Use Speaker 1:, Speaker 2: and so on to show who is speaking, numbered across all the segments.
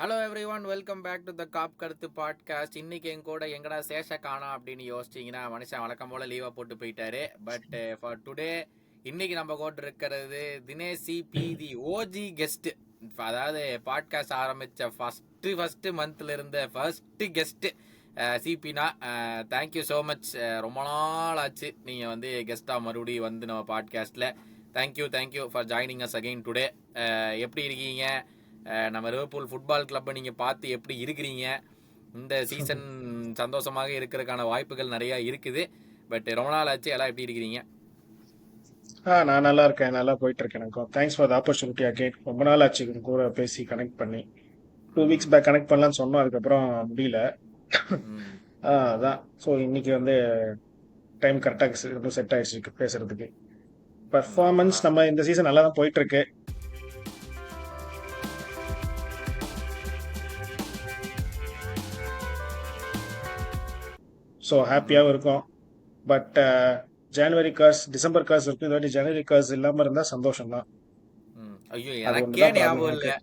Speaker 1: Hello everyone, welcome back to the Kop கருத்து podcast. இன்னைக்கு என் கூட எங்கடா சேஷ காணோம் அப்படின்னு யோசிச்சிங்கன்னா, மனுஷன் வழக்கம் போல் லீவை போட்டு போயிட்டாரு. பட் ஃபார் டுடே, இன்னைக்கு நம்ம கூட இருக்கிறது Dinesh Sibi, the OG guest. அதாவது பாட்காஸ்ட் ஆரம்பித்த ஃபஸ்ட்டு மந்த்ல இருந்த ஃபர்ஸ்ட் கெஸ்ட் சிபினா. Thank you so much. ரொம்ப நாள் ஆச்சு நீங்கள் வந்து கெஸ்ட்டாக மறுபடியும் வந்து நம்ம பாட்காஸ்ட்டில். Thank you for joining us again today. எப்படி இருக்கீங்க? நம்ம லிவர்பூல் ஃபுட்பால் கிளப்பை நீங்கள் பார்த்து எப்படி இருக்கிறீங்க? இந்த சீசன் சந்தோஷமாக இருக்கிறதுக்கான வாய்ப்புகள் நிறையா இருக்குது. பட் ரொம்ப நாள் ஆச்சு, எல்லாம் எப்படி இருக்கிறீங்க?
Speaker 2: நான் நல்லா இருக்கேன். நல்லா போயிட்டு இருக்கேன். எனக்கும் thanks for the opportunity again. ரொம்ப நாள் ஆச்சு உங்க கூட பேசி கனெக்ட் பண்ணி. 2 வீக்ஸ் பேக் கனெக்ட் பண்ணலாம்னு சொன்னோம், அதுக்கப்புறம் முடியல.
Speaker 1: ம்.
Speaker 2: அதான். ஸோ இன்னைக்கு வந்து டைம் கரெக்டாக செட் ஆயிடுச்சு பேசுறதுக்கு. பர்ஃபார்மன்ஸ் நம்ம இந்த சீசன் நல்லா தான் போயிட்டு இருக்கு. ஸோ ஹாப்பியாகவும் இருக்கும். பட் ஜனவரி காசு, டிசம்பர் காசு இருக்கு. இந்த வாட்டி ஜனவரி காசு இல்லாமல் இருந்தால் சந்தோஷம் தான்.
Speaker 1: ஐயோ,
Speaker 2: அது ஒன்று
Speaker 1: எனக்கே
Speaker 2: தான் ப்ராப்ளம்
Speaker 1: ஞாபகம்
Speaker 2: இருக்கு.
Speaker 1: இல்லை.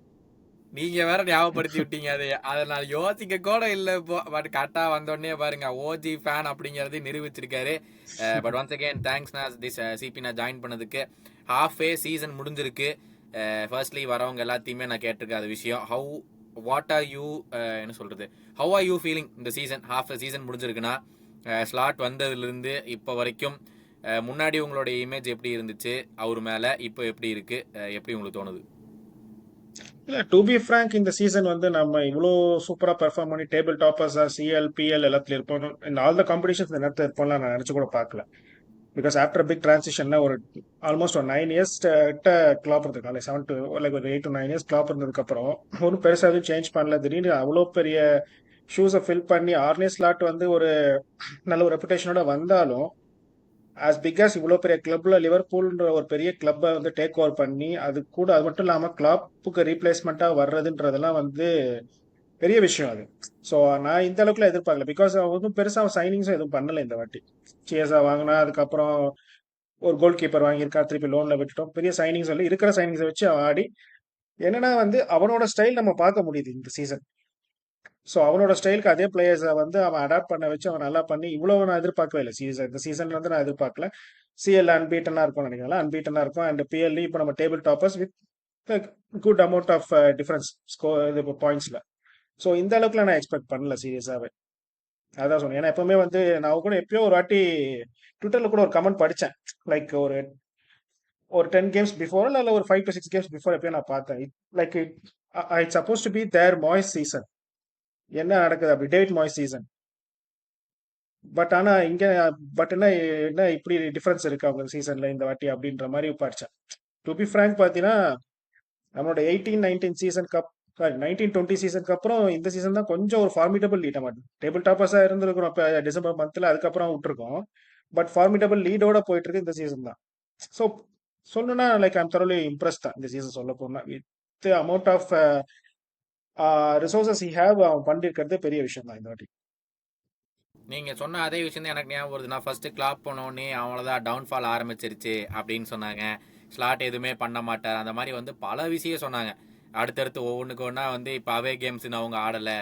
Speaker 1: நீங்க வேற ஞாபகப்படுத்தி விட்டீங்க. அதை நான் யோசிக்க கூட இல்லை இப்போ. பட் கரெக்டா வந்தோடனே பாருங்க, ஓஜி ஃபேன் அப்படிங்கறது நிரூபிச்சிருக்காரு. But once again thanks this Sibi நான் ஜாயின் பண்ணதுக்கு. ஹாஃப் ஏ சீசன் முடிஞ்சிருக்கு. ஃபர்ஸ்ட்லி வரவங்க எல்லாத்தையுமே நான் கேட்டிருக்கேன் அது விஷயம். வாட் ஆர் யூ, என்ன சொல்றது, ஹவ் ஆர் யூ ஃபீலிங் இந்த சீசன்? ஹாஃப் சீசன் முடிஞ்சிருக்குன்னா ஸ்லாட் வந்ததுலேருந்து இப்போ வரைக்கும் முன்னாடி உங்களுடைய இமேஜ் எப்படி இருந்துச்சு அவர் மேலே, இப்போ எப்படி இருக்கு, எப்படி உங்களுக்கு தோணுது?
Speaker 2: இல்ல, டு பி ஃப்ராங்க், இந்த சீசன் வந்து நம்ம இவ்வளோ சூப்பரா பெர்ஃபார்ம் பண்ணி டேபிள் டாப்பர்ஸா சிஎல் பிஎல் எல்லாத்துலயும் இருப்போம். இந்த ஆல் த காம்படிஷன்ஸ் இந்த நேரத்தில் இருப்போம்லாம் நான் நினைச்சு கூட பார்க்கல. பிகாஸ் ஆஃப்டர் பிக் டிரான்சிஷன்ல ஒரு ஆல்மோஸ்ட் ஒரு 9 இயர்ஸ் கிட்ட கிளாப் இருந்திருக்காங்க. 7 to லைக் ஒரு 8 to 9 இயர்ஸ் கிளாப் இருந்ததுக்கு அப்புறம் ஒன்றும் பெருசா எதுவும் சேஞ்ச் பண்ணல. திடீர்னு அவ்வளோ பெரிய ஷூஸை ஃபில் பண்ணி ஆர்னே ஸ்லாட் வந்து ஒரு நல்ல ஒரு ரெப்புடேஷனோட வந்தாலும், ஆஸ் பிக் ஆஸ் இவ்வளோ பெரிய கிளப்ல லிவர்பூல்ன்ற ஒரு பெரிய கிளப்பை வந்து டேக் ஓவர் பண்ணி, அது கூட அது மட்டும் இல்லாமல் கிளாப்புக்கு ரீப்ளேஸ்மெண்ட்டா வர்றதுன்றதெல்லாம் வந்து பெரிய விஷயம் அது. ஸோ நான் இந்த அளவுக்குலாம் எதிர்பார்க்கல. பிகாஸ் அவன் வந்து பெருசாக சைனிங்ஸும் எதுவும் பண்ணல இந்த வாட்டி. சிஎஸ்ஆ வாங்கினா, அதுக்கப்புறம் ஒரு கோல் கீப்பர் வாங்கியிருக்கா, திருப்பி லோன்ல விட்டுட்டோம். பெரிய சைனிங்ஸ் இல்லை, இருக்கிற சைனிங்ஸை வச்சு அவன் ஆடி என்னன்னா வந்து அவனோட ஸ்டைல் நம்ம பார்க்க முடியுது இந்த சீசன். ஸோ அவனோட ஸ்டைலுக்கு அதே பிளேயர்ஸை வந்து அவன் அடாப்ட் பண்ண வச்சு அவன் நல்லா பண்ணி இவ்வளவு நான் எதிர்பார்க்கவே இல்லை. சீசன் இந்த சீசன்ல வந்து நான் எதிர்பார்க்கல. சிஎல் அன்பீட்டனா இருக்கும்னு நினைக்கிறேன். அன்பீட்டனா இருக்கும். அண்ட் பிஎல்இ இப்போ நம்ம table toppers with good amount of difference score இது பாயிண்ட்ஸ்ல. ஸோ இந்த அளவுக்குலாம் நான் எக்ஸ்பெக்ட் பண்ணல சீரியஸாவே. அதான் சொன்னேன். ஏன்னா எப்பவுமே வந்து நான் கூட எப்பயோ ஒரு வாட்டி ட்விட்டர்ல கூட ஒரு கமெண்ட் படிச்சேன். லைக் ஒரு ஒரு 10 கேம்ஸ் பிஃபோர், இல்லை ஒரு 5 to 6 கேம்ஸ் பிஃபோர் எப்பயோ நான் பார்த்தேன். Like it's suppose to be there Mo's season. என்ன நடக்குது அப்படி, டேவிட் மாய்ஸ் சீசன். பட் ஆனா இங்க பட் என்ன என்ன இப்படி டிஃபரன்ஸ் இருக்கு அவங்க சீசன்ல இந்த வாட்டி அப்படின்ற மாதிரி படிச்சேன். டு பி ஃப்ராங்க் பார்த்தீங்கன்னா, நம்மளோட 18-19 சீசன் கப் 19-20 சீசனுக்கு அப்புறம் இந்த சீசன் தான் கொஞ்சம் ஒரு ஃபார்மிடபிள் லீட். நம்ம டேபிள் டாப்பர்ஸா இருந்திருக்கிறோம் இப்போ டிசம்பர் மந்த்ல, அதுக்கப்புறம் விட்டுருக்கோம். பட் ஃபார்மிடபிள் லீடோட போயிட்டு இருக்கு இந்த சீசன் தான். ஸோ சொல்லணும்னா லைக் ஐம் தரோலி இம்ப்ரெஸ் தான் இந்த சீசன். சொல்ல போனா with amount of resources he have, அவன் பண்ணிருக்கிறது பெரிய விஷயம் தான் இந்த வாட்டி.
Speaker 1: நீங்க சொன்ன அதே விஷயம் தான் எனக்கு ஞாபகம் வருது. நான் ஃபர்ஸ்ட் கிளாப் பண்ணோடனே அவ்வளோதான் டவுன்ஃபால் ஆரம்பிச்சிருச்சு அப்படின்னு சொன்னாங்க. ஸ்லாட் எதுவுமே பண்ண மாட்டார், அந்த மாதிரி வந்து பல விஷயம் சொன்னாங்க. அடுத்தடுத்து ஒவ்வொன்றுக்கு ஒன்றா வந்து இப்போ அவே கேம்ஸ்னு அவங்க ஆடலை,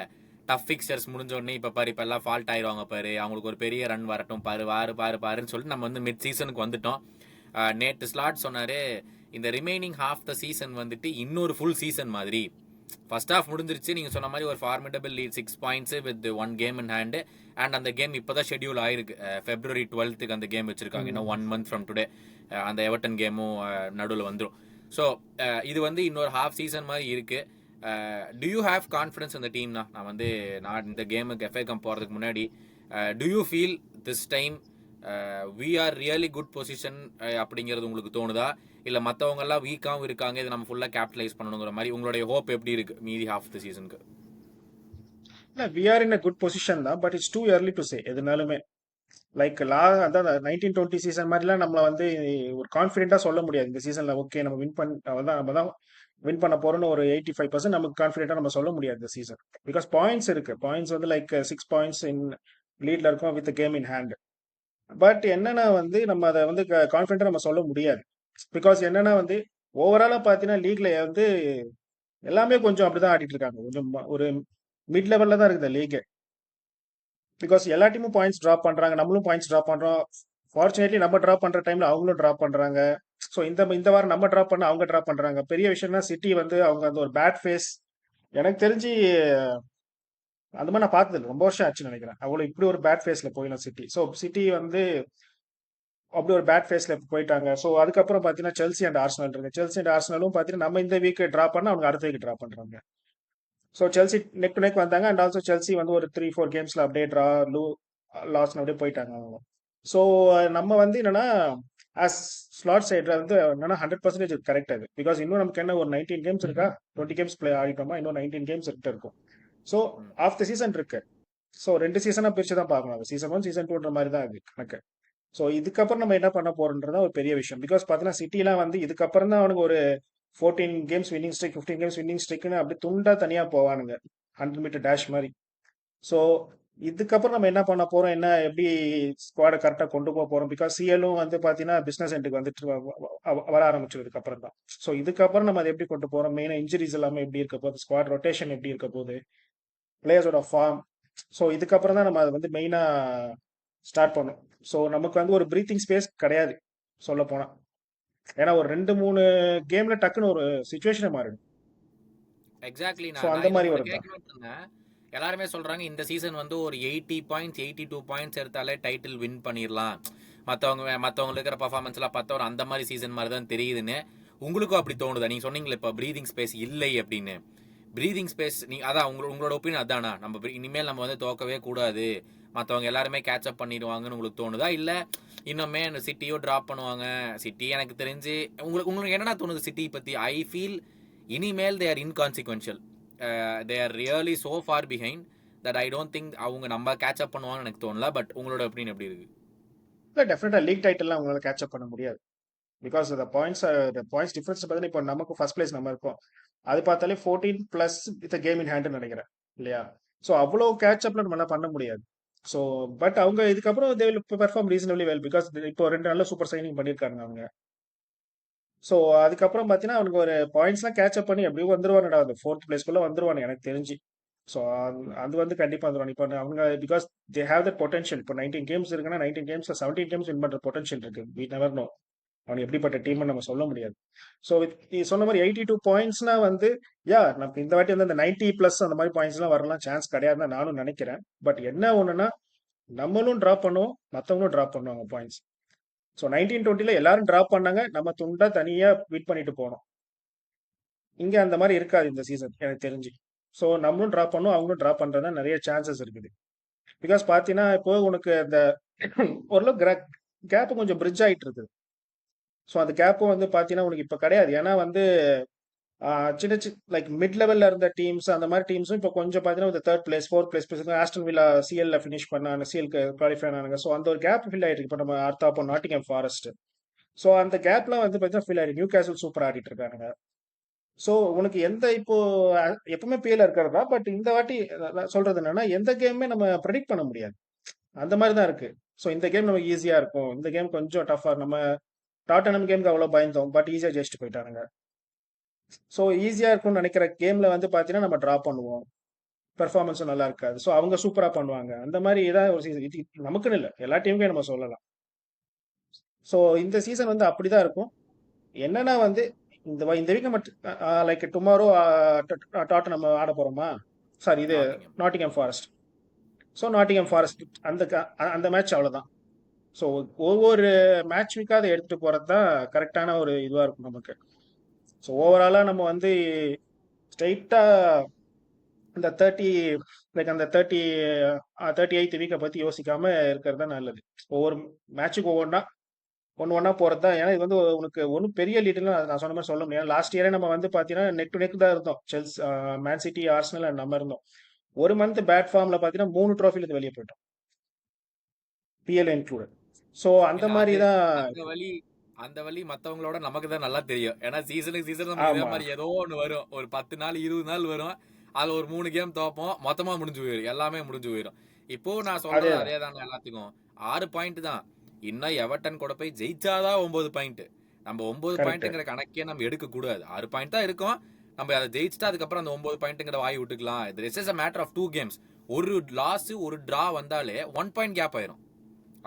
Speaker 1: டஃப் ஃபிக்சர்ஸ் முடிஞ்சோடனே இப்போ பாரு, இப்போ எல்லாம் ஃபால்ட் ஆயிடுவாங்க பாரு, அவங்களுக்கு ஒரு பெரிய ரன் வரட்டும் பாரு, பாருன்னு சொல்லிட்டு நம்ம வந்து மிட் சீசனுக்கு வந்துட்டோம். நேற்று ஸ்லாட் சொன்னார், இந்த ரிமைனிங் ஹாஃப் த சீசன் வந்துட்டு இன்னொரு ஃபுல் சீசன் மாதிரி. ஃபர்ஸ்ட் ஹாஃப் முடிஞ்சிருச்சு, நீங்கள் சொன்ன மாதிரி ஒரு formidable lead 6 points with 1 game in hand. And அந்த கேம் இப்போ தான் ஷெட்யூல் ஆயிருக்கு. February 12th அந்த கேம் வச்சிருக்காங்க. இன்னும் 1 month ஃப்ரம் டுடே அந்த எவர்டன் கேமும் நடுவில் வந்துடும். ஸோ இது வந்து இன்னொரு ஹாஃப் சீசன் மாதிரி இருக்கு. டு யூ ஹேவ் கான்ஃபிடன்ஸ் இந்த டீம்னா? நான் இந்த கேமுக்கு எஃப்ஏ கப் போகிறதுக்கு முன்னாடி, do you feel this time we are really good position அப்படிங்கிறது உங்களுக்கு தோணுதா? இல்லை மற்றவங்க எல்லாம் வீக்காகவும் இருக்காங்க, இதை நம்ம ஃபுல்லாக கேபிட்டலைஸ் பண்ணணுங்கிற மாதிரி உங்களுடைய ஹோப் எப்படி இருக்கு மீதி ஹாஃப் த சீசனுக்கு?
Speaker 2: இல்லை, we are in a good position தான். But it's too early to say எதுனாலுமே. லைக் அதான் 19-20 சீசன் மாதிரிலாம் நம்மள வந்து ஒரு கான்ஃபிடென்ட்டா சொல்ல முடியாது. இந்த சீசன்ல ஓகே நம்ம நம்ம தான் வின் பண்ண போறோம்னு ஒரு 85% நமக்கு கான்ஃபிடென்ட்டா நம்ம சொல்ல முடியாது இந்த சீசன். பிகாஸ் பாயிண்ட்ஸ் இருக்கு. பாயிண்ட்ஸ் வந்து லைக் 6 பாயிண்ட்ஸ் இன் லீட்ல இருக்கோம் with game in hand. But என்னன்னா வந்து நம்ம அதை வந்து கான்ஃபிடென்ட்டா நம்ம சொல்ல முடியாது. பிகாஸ் என்னன்னா வந்து ஓவராலா பார்த்தீங்கன்னா லீக்ல வந்து எல்லாமே கொஞ்சம் அப்படிதான் ஆடிட்டு இருக்காங்க. கொஞ்சம் ஒரு மிட் லெவல்ல தான் இருக்குது லீக். பிகாஸ் எல்லா டீமும் பாயிண்ட்ஸ் டிராப் பண்றாங்க, நம்மளும் பாயிண்ட்ஸ் டிராப் பண்றோம். ஃபார்ச்சுனேட்லி நம்ம டிராப் பண்ற டைம்ல அவங்களும் டிராப் பண்றாங்க. ஸோ இந்த இந்த வாரம் நம்ம டிராப் பண்ண அவங்க டிராப் பண்றாங்க. பெரிய விஷயம்னா சிட்டி வந்து அவங்க அந்த ஒரு பேட் ஃபேஸ். எனக்கு தெரிஞ்சு அந்த மாதிரி நான் பார்த்தது இல்ல. ரொம்ப வருஷம் ஆச்சுன்னு நினைக்கிறேன். அவ்வளோ இப்படி ஒரு பேட் ஃபேஸ்ல போயிடும் சிட்டி. ஸோ சிட்டி வந்து அப்படி ஒரு பேட் ஃபேஸ்ல போயிட்டாங்க. ஸோ அதுக்கப்புறம் பார்த்தீங்கன்னா செல்சி அண்ட் ஆர்சனல் இருக்கு. செல்சி அண்ட் ஆர்சனலும் பார்த்தீங்கன்னா நம்ம இந்த வீக் டிராப் பண்ணா அவங்க அடுத்த வீக் டிராப் பண்றாங்க. So Chelsea neck to neck வந்தாங்க. அண்ட் ஆல்சோ செல்சி வந்து ஒரு 3-4 கேம்ஸ்ல அப்படியே ட்ரா லாஸ் அப்படியே போயிட்டாங்க அவங்க. ஸோ நம்ம வந்து என்னன்னா ஆஸ் ஸ்லாட் சைட்ல வந்து என்னன்னா 100% கரெக்ட் அது. பிகாஸ் இன்னும் நமக்கு என்ன ஒரு 19 கேம்ஸ் இருக்கா, 20 கேம்ஸ் பிளே ஆடிட்டோமா, இன்னும் 19 கேம்ஸ் கிட்ட இருக்கும். ஸோ
Speaker 1: ம்.
Speaker 2: ஆஃப் த சீசன் இருக்கு. ஸோ 2 சீசனா பிரிச்சு தான் பார்க்கணும். சீசன் 1 சீசன் 2ன்ற மாதிரி தான் அது கணக்கு. ஸோ இதுக்கப்புறம் நம்ம என்ன பண்ண போறோம்ன்றதா ஒரு பெரிய விஷயம். பிகாஸ் பார்த்தீங்கன்னா சிட்டிலாம் வந்து இதுக்கப்புறம் தான் அவனுக்கு ஒரு 14 கேம்ஸ் வின்னிங் ஸ்ட்ரிக், 15 கேம்ஸ் வின்னிங் ஸ்ட்ரிக்னு அப்படி துண்டா தனியா போவானுங்க, 100 மீட்டர் டேஷ் மாதிரி. ஸோ இதுக்கப்புறம் நம்ம என்ன பண்ண போறோம், என்ன எப்படி ஸ்குவாடை கரெக்டாக கொண்டு போக போறோம். பிகாஸ் சிஎலும் வந்து பார்த்தீங்கன்னா பிசினஸ் எண்டுக்கு வந்துட்டு வர ஆரம்பிச்சதுக்கு அப்புறம் தான். ஸோ இதுக்கப்புறம் நம்ம அதை எப்படி கொண்டு போறோம், மெயினாக இன்ஜுரிஸ் எல்லாமே எப்படி இருக்க போகுது, ஸ்குவாட் ரொட்டேஷன் எப்படி இருக்க போகுது, பிளேயர்ஸோட ஃபார்ம். ஸோ இதுக்கப்புறம் தான் நம்ம அதை வந்து மெயினாக ஸ்டார்ட் பண்ணோம். ஸோ நமக்கு வந்து ஒரு பிரீத்திங் ஸ்பேஸ் கிடையாது சொல்ல போனா. ஏன்னா ஒரு 2-3 கேம்ல டக்குன்னு ஒரு சுச்சுவேஷனை மாறிடும்.
Speaker 1: எக்ஸாக்ட்லி.
Speaker 2: ஸோ
Speaker 1: நான்
Speaker 2: அந்த
Speaker 1: நான் இதை
Speaker 2: மாதிரி
Speaker 1: உங்கள்ட்ட
Speaker 2: வருது தான்.
Speaker 1: கேட்கணும்னு இருந்தேன். எல்லாருமே சொல்றாங்க இந்த சீசன் வந்து ஒரு 80 பாயிண்ட்ஸ் 82 பாயிண்ட்ஸ் எடுத்தாலே டைட்டில் வின் பண்ணிடலாம். மற்றவங்க இருக்கிற பர்ஃபார்மன்ஸ்லாம் பார்த்தா ஒரு அந்த மாதிரி சீசன் மாதிரி தான் தெரியுதுன்னு. உங்களுக்கும் அப்படி தோணுதா? நீங்க சொன்னீங்களே இப்போ ப்ரீதிங் ஸ்பேஸ் இல்லை அப்படின்னு. ப்ரீதிங் ஸ்பேஸ் அதான் உங்களோட ஒப்பீனியன் அதானா? இனிமேல் நம்ம வந்து தோக்கவே கூடாது, மற்றவங்க எல்லாருமே கேட்சப் பண்ணிடுவாங்கன்னு உங்களுக்கு தோணுதா? இல்லை இன்னுமே சிட்டியோ ட்ராப் பண்ணுவாங்க? சிட்டி எனக்கு தெரிஞ்சு உங்களுக்கு உங்களுக்கு என்னடா தோணுது சிட்டி பற்றி? ஐ ஃபீல் இனிமேல் they are inconsequential. They are really so far behind that I don't think அவங்க நம்ம கேட்சப் பண்ணுவாங்கன்னு எனக்கு தோணல. பட் உங்களோட ஒப்பீனியன் எப்படி இருக்கு?
Speaker 2: இல்லை, டெஃபினட்டா லீக் டைட்டில்லாம் அவங்களால கேட்சப் பண்ண முடியாது. பிகாஸ் பாயிண்ட்ஸ் டிஃபரன்ஸ் பார்த்தீங்கன்னா இப்போ நமக்கு ஃபர்ஸ்ட் பிளேஸ் நம்ம இருக்கோம். அது பார்த்தாலே 14 plus with game in hand நினைக்கிறேன் இல்லையா? ஸோ அவ்வளோ கேட்சப்ல நம்மளால பண்ண முடியாது. ஸோ பட் அவங்க இதுக்கப்புறம் they will perform reasonably well. Because இப்போ 2 நல்ல சூப்பர் சைனிங் பண்ணியிருக்காங்க அவங்க. ஸோ அதுக்கப்புறம் பார்த்தீங்கன்னா அவனுக்கு ஒரு பாயிண்ட்ஸ்லாம் கேட்சப் பண்ணி எப்படியும் வந்துருவானுடா, அந்த 4th பிளேஸ்க்குள்ள வந்துருவானு எனக்கு தெரிஞ்சு. ஸோ அது வந்து கண்டிப்பா வந்துருவான். இப்போ அவங்க because they have that potential. இப்போ 19 கேம்ஸ் இருக்குன்னா 19 கேம்ஸ் 17 கேம்ஸ் வின் பண்ற பொட்டன்ஷியல் இருக்கு. வி நெவர் நோ அவன் எப்படிப்பட்ட டீம்னு நம்ம சொல்ல முடியாது. ஸோ நீ சொன்ன மாதிரி 82 பாயிண்ட்ஸ்னா வந்து நமக்கு இந்த வாட்டி வந்து அந்த 90 பிளஸ் அந்த மாதிரி பாயிண்ட்ஸ்லாம் வரலாம் சான்ஸ் கிடையாதுன்னு நானும் நினைக்கிறேன். பட் என்ன ஒண்ணுன்னா நம்மளும் டிராப் பண்ணுவோம், மற்றவங்களும் டிராப் பண்ணுவாங்க பாயிண்ட்ஸ். ஸோ 1920ல எல்லாரும் டிராப் பண்ணாங்க, நம்ம துண்டா தனியா விட் பண்ணிட்டு போனோம். இங்க அந்த மாதிரி இருக்காது இந்த சீசன் எனக்கு தெரிஞ்சு. ஸோ நம்மளும் டிராப் பண்ணுவோம், அவங்களும் டிராப் பண்றதா நிறைய சான்சஸ் இருக்குது. பிகாஸ் பார்த்தீங்கன்னா இப்போ உனக்கு அந்த ஓரளவு கேப் கொஞ்சம் பிரிட்ஜ் ஆயிட்டு இருக்குது. ஸோ அந்த கேப்பும் வந்து பார்த்தீங்கன்னா உனக்கு இப்போ கிடையாது. ஏன்னா வந்து சின்ன சின்ன லைக் மிட் லெவல்ல இருந்த டீம்ஸ் அந்த மாதிரி டீம்ஸும் இப்போ கொஞ்சம் பார்த்தீங்கன்னா இந்த 3rd place 4th place Aston Villa சிஎல்ல ஃபினிஷ் பண்ணாங்க, சிஎல்க்கு குவாலிஃபை ஆனாங்க. ஸோ அந்த ஒரு கேப் ஃபில் ஆயிருக்கு. இப்போ நம்ம அடுத்த அப்போ நாட்டிங்ஹாம் ஃபாரஸ்ட். ஸோ அந்த கேப்லாம் வந்து பார்த்தீங்கன்னா ஃபில் ஆயிருக்கு. நியூ கேசல் சூப்பர் ஆடிட்டு இருக்காங்க. ஸோ உனக்கு எந்த இப்போ எப்பவுமே பிஎல் இருக்கிறதா, பட் இந்த வாட்டி நான் சொல்றது என்னன்னா எந்த கேமுமே நம்ம ப்ரெடிக்ட் பண்ண முடியாது. அந்த மாதிரி தான் இருக்கு. ஸோ இந்த கேம் நமக்கு ஈஸியா இருக்கும், இந்த கேம் கொஞ்சம் டஃபா. நம்ம டாட்டனம் கேமுக்கு அவ்வளோ பயந்தோம், பட் ஈஸியா ஜெயிச்சுட்டு போயிட்டானுங்க. ஸோ ஈஸியா இருக்கும்னு நினைக்கிற கேம்ல வந்து பார்த்தீங்கன்னா நம்ம டிரா பண்ணுவோம், பெர்ஃபார்மன்ஸும் நல்லா இருக்காது. ஸோ அவங்க சூப்பரா பண்ணுவாங்க. அந்த மாதிரி ஏதாவது ஒரு சீசன் இது நமக்குன்னு இல்லை, எல்லா டீமுக்கும் நம்ம சொல்லலாம். ஸோ இந்த சீசன் வந்து அப்படிதான் இருக்கும். என்னன்னா வந்து இந்த வீக் நம்ம லைக் டுமாரோ டாட் நம்ம ஆட போறோமா, சாரி இது
Speaker 1: Nottingham.
Speaker 2: Nottingham forest. So Nottingham forest அந்த மேட்ச் அவ்வளோதான். ஸோ ஒவ்வொரு மேட்ச் வீக்காக அதை எடுத்துட்டு போறது தான் கரெக்டான ஒரு இதுவாக இருக்கும் நமக்கு. ஸோ ஓவராலாக நம்ம வந்து ஸ்ட்ரைட்டா இந்த 30 லைக் அந்த 38th வீக்கை பற்றி யோசிக்காம இருக்கிறது தான் நல்லது. ஒவ்வொரு மேட்சுக்கு ஒவ்வொன்றா போகிறது தான். ஏன்னா இது வந்து உனக்கு ஒன்றும் பெரிய லீடுன்னு நான் சொன்ன மாதிரி சொல்ல முடியாது. லாஸ்ட் இயரே நம்ம வந்து பார்த்தீங்கன்னா நெக் டு நெக் தான் இருந்தோம். மேன் சிட்டி ஆர்சனல் நம்ம இருந்தோம். ஒரு மந்த் பேட் ஃபார்ம்ல பார்த்தீங்கன்னா 3 ட்ராஃபில வெளியே போயிட்டோம், பிஎல் இன்க்ளூடட். ஸோ அந்த
Speaker 1: ஏங்க
Speaker 2: மாதிரி
Speaker 1: அது
Speaker 2: தான்.
Speaker 1: அந்த வழி அந்த வழி மற்றவங்களோட நமக்கு தான் நல்லா தெரியும். ஏன்னா சீசனுக்கு சீசன் நமக்கு இதே
Speaker 2: ஆமா,
Speaker 1: மாதிரி ஏதோ ஒன்று வரும். ஒரு 10 நாள் 20 நாள் வரும். அது ஒரு 3 கேம் தோப்போம், மொத்தமாக முடிஞ்சு போயிடும், எல்லாமே முடிஞ்சு போயிடும். இப்போ நான் சொல்றது
Speaker 2: அதேதான்.
Speaker 1: அதே தாங்க எல்லாத்துக்கும். 6 பாயிண்ட் தான். இன்னும் எவர்டன் கூட போய் ஜெயிச்சாதான் 9 பாயிண்ட். நம்ம 9
Speaker 2: கரெக்ட்.
Speaker 1: பாயிண்ட்டுங்கிற கணக்கே நம்ம எடுக்க கூடாது. 6 பாயிண்ட் தான் இருக்கும். நம்ம அதை ஜெயிச்சுட்டு அதுக்கப்புறம் அந்த 9 பாயிண்ட்டுங்கிற வாய் விட்டுக்கலாம். This is a matter of 2 games. ஒரு லாஸ் ஒரு டிரா வந்தாலே 1 பாயிண்ட் கேப் ஆயிரும்.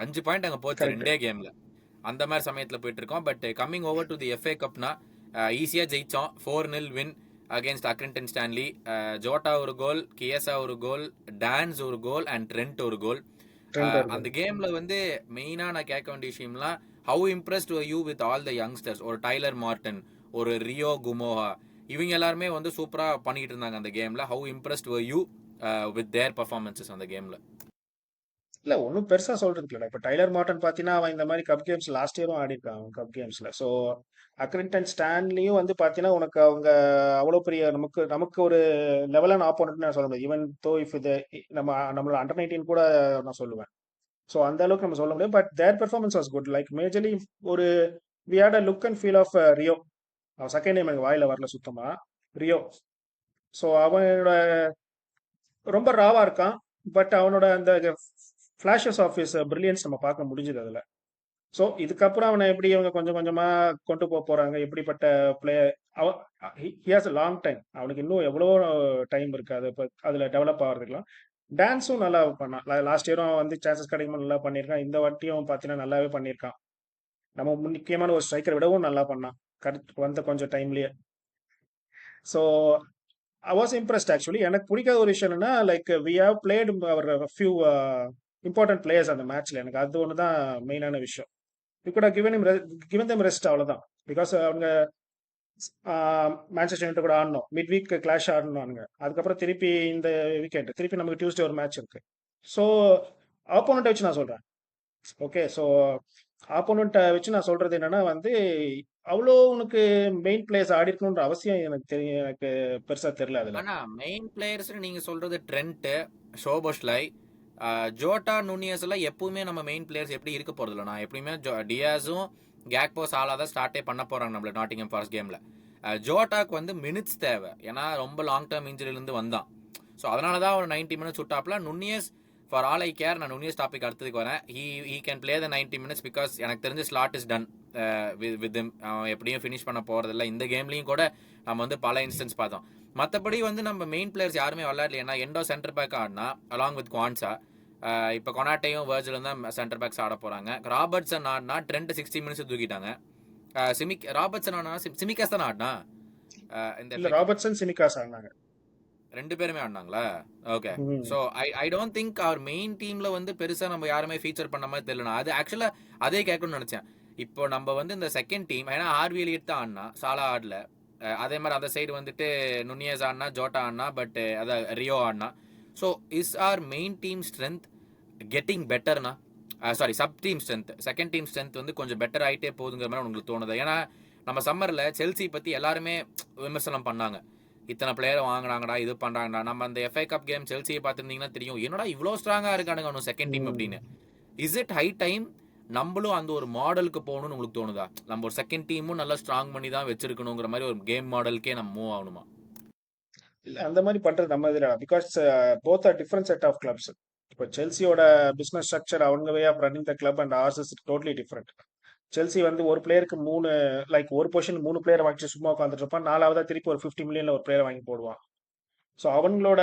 Speaker 1: 5 பாயிண்ட் அங்கே போச்சு
Speaker 2: கரெக்ட்.
Speaker 1: 2 கேம்ல. அந்த மாதிரி சமயத்தில் போயிட்டு இருக்கோம். But coming over to the FA கப்னா ஈஸியாக ஜெயிச்சோம். 4-0 win against Accrington Stanley. Jota ஒரு கோல், கியஸா ஒரு கோல், டான்ஸ் ஒரு கோல் அண்ட் ட்ரெண்ட் ஒரு கோல்.
Speaker 2: ட்ரெண்ட் இருக்கு.
Speaker 1: அந்த கேம்ல வந்து மெயினா நான் கேட்க வேண்டிய விஷயம்லாம், how impressed you with all the youngsters? ஒரு டைலர் மார்டன், ஒரு ரியோ குமோஹா, இவங்க எல்லாருமே வந்து சூப்பரா பண்ணிட்டு இருந்தாங்க அந்த கேம்ல. How impressed you with their performances அந்த கேம்ல?
Speaker 2: இல்ல ஒன்றும் பெருசா சொல்றதுக்கு இல்ல. இப்ப டைலர் மார்டன் பாத்தீங்கன்னா அவன் இந்த மாதிரி கப் கேம்ஸ் லாஸ்ட் இயரும் ஆடி இருக்கான் கப் கேம்ஸ்ல. ஸோ அக்ரிண்டன் ஸ்டான்லியும் வந்து பாத்தீங்கன்னா உனக்கு அவங்க அவ்வளவு பெரிய நமக்கு நமக்கு ஒரு லெவலான ஆப்போனன்ட் நான் சொல்ல முடியாது. ஈவன் தோ இஃப் இது நம்மளோட அண்டர் 19 கூட நான் சொல்லுவேன். ஸோ அந்த அளவுக்கு நம்ம சொல்ல முடியும். But their performance was good. Like majorly ஒரு we had a look and feel of Rio. அவன் செகண்ட் நேம் எனக்கு வாயில வரல சுத்தமா. ரியோ. ஸோ அவனோட ரொம்ப ராவா இருக்கான். பட் அவனோட அந்த ஃபிளாஷஸ் ஆஃப் இஸ் பிரில்லியன்ஸ் நம்ம பார்க்க முடிஞ்சது அதுல. ஸோ இதுக்கப்புறம் அவனை எப்படி அவங்க கொஞ்சம் கொஞ்சமா கொண்டு போக போறாங்க, எப்படிப்பட்ட பிளேயர் அவன். He has a long time. அவனுக்கு இன்னும் எவ்வளோ டைம் இருக்கு அது இப்போ அதுல டெவலப் ஆகிறதுக்குலாம். டான்ஸும் நல்லா பண்ணான். லாஸ்ட் இயரும் வந்து சான்சஸ் கிடைக்கும்போது நல்லா பண்ணியிருக்கான். இந்த வாட்டியும் பார்த்தீங்கன்னா நல்லாவே பண்ணியிருக்கான். நம்ம முக்கியமான ஒரு ஸ்ட்ரைக்கர் விடவும் நல்லா பண்ணான் கரெக்ட் வந்த கொஞ்சம் டைம்லயே. So I was impressed actually. எனக்கு பிடிக்காத ஒரு விஷயம் என்னன்னா like we have played our few important players அந்த மேட்ச்ல. எனக்கு அது ஒன்று தான் மெயினான விஷயம். You could given them rest அவ்வளவுதான். பிகாஸ் அவங்க மேன்செஸ்டர் யுனைட்டட் கூட ஆடணும். மிட் வீக் கிளாஷ் ஆடணும்னுங்க. அதுக்கப்புறம் திருப்பி இந்த வீக்கெண்ட் திருப்பி நமக்கு டியூஸ்டே ஒரு மேட்ச் இருக்கு. ஸோ ஆப்போனண்ட்டை வச்சு நான் சொல்றேன். ஓகே. ஸோ ஆப்போனண்ட்டை வச்சு நான் சொல்றது என்னன்னா வந்து அவ்வளோ உனக்கு மெயின் பிளேயர்ஸ் ஆடி இருக்கணுன்ற அவசியம் எனக்கு தெரியும். எனக்கு பெருசா தெரியல அதுல.
Speaker 1: ஆனா மெயின் பிளேயர்ஸ் நீங்க சொல்றது ட்ரெண்ட், ஷோபோஸ்லை, ஜோட்டா, நுனியஸ் எல்லாம் எப்பவுமே நம்ம மெயின் பிளேயர்ஸ் எப்படி இருக்க போறது இல்லை. நான் எப்படியுமே டியாஸும் கேக்போ சாலா தான் ஸ்டார்ட்டே பண்ண போறாங்க நம்மள நாட்டிங்ஹாம் ஃபாரஸ்ட் கேம்ல. ஜோட்டாக்கு வந்து மினிட்ஸ் தேவை. ஏன்னா ரொம்ப லாங் டேர்ம் இன்ஜுரியிலிருந்து வந்தான். ஸோ அதனால தான் ஒரு 90 மினிட்ஸ் விட்டாப்ல. Nunez for all I care. நான் நுனியஸ் டாபிக் அடுத்ததுக்கு வரேன். He can play the 90 minutes because எனக்கு தெரிஞ்ச ஸ்லாட் இஸ் டன் வித் அவன் எப்படியும் ஃபினிஷ் பண்ண போறதில்ல. இந்த கேம்லையும் கூட நம்ம வந்து பல இன்ஸ்டன்ஸ் பார்த்தோம். மற்றபடி வந்து நம்ம மெயின் பிளேயர்ஸ் யாருமே விளையாடலையா? எண்டோ சென்டர் பேக் ஆடினா அலாங் வித் குவான்சா. இப்போ கொனாட்டையும் வேர்ஜிலும் தான் சென்டர் பேக்ஸ் ஆட போறாங்க. ராபர்ட்சன் ஆடினா ட்ரெண்ட் 60 மினிட்ஸ் தூக்கிட்டாங்க. ராபர்ட்சன் ஆனா சிமிகாஸ் தான் ஆடினா இந்த
Speaker 2: இல்ல ராபர்ட்சன் சிமிகாஸ் ஆடினாங்க.
Speaker 1: 2 பேருமே ஆடினாங்களா? Okay. So I don't think our main டீம்ல வந்து பெருசா நம்ம யாருமே ஃபீச்சர் பண்ண மாதிரி தெரியல. அது ஆக்சுவலா அதே கேட்கணும்னு நினைச்சேன். இப்போ நம்ம வந்து இந்த செகண்ட் டீம், ஏன்னா ஆர்வி எலியட் தான் ஆடினா, சாலா ஆடல. அதே மாதிரி அந்த சைடு வந்துட்டு நுனியஸ் ஆடினா, ஜோட்டா ஆடினா, பட் அதான் ரியோ ஆடினா. So is our main team strength getting பெட்டர்னா? Sorry, sub team strength, second team strength வந்து கொஞ்சம் பெட்டர் ஆகிட்டே போகுதுங்கிற மாதிரி உங்களுக்கு தோணுது? ஏன்னா நம்ம சம்மரில் செல்சி பற்றி எல்லாருமே விமர்சனம் பண்ணாங்க. இத்தனை பிளேயர் வாங்கினாங்கடா, இது பண்ணுறாங்கடா. நம்ம அந்த எஃப்ஐ கப் கேம் செல்சியை பார்த்துருந்தீங்கன்னா தெரியும், என்னடா இவ்வளோ ஸ்ட்ராங்காக இருக்கானுங்க அவனு செகண்ட் டீம் அப்படின்னு. இஸ் இட் ஹை டைம் நம்மளும் அந்த ஒரு மாடலுக்கு போகணும்னு உங்களுக்கு தோணுதா? நம்ம ஒரு செகண்ட் டீமும் நல்லா ஸ்ட்ராங் பண்ணி தான் வச்சிருக்கணுங்கிற மாதிரி ஒரு கேம் மாடலுக்கே நம்ம மூவ் ஆகணுமா?
Speaker 2: இல்ல அந்த மாதிரி பண்றது நம்ம இதுல. Because both are different set of clubs. இப்போ செல்சியோட பிசினஸ் ஸ்ட்ரக்சர், அவங்க way of running the club and ours is totally different. Chelsea வந்து ஒரு பிளேயருக்கு 3 லைக் ஒரு பொசிஷன் 3 பிளேயர் வாங்கி சும்மா உட்காந்துட்டு இருப்பான். நாலாவதா திருப்பி ஒரு 50 மில்லியன்ல ஒரு பிளேயர் வாங்கி போடுவான். ஸோ அவங்களோட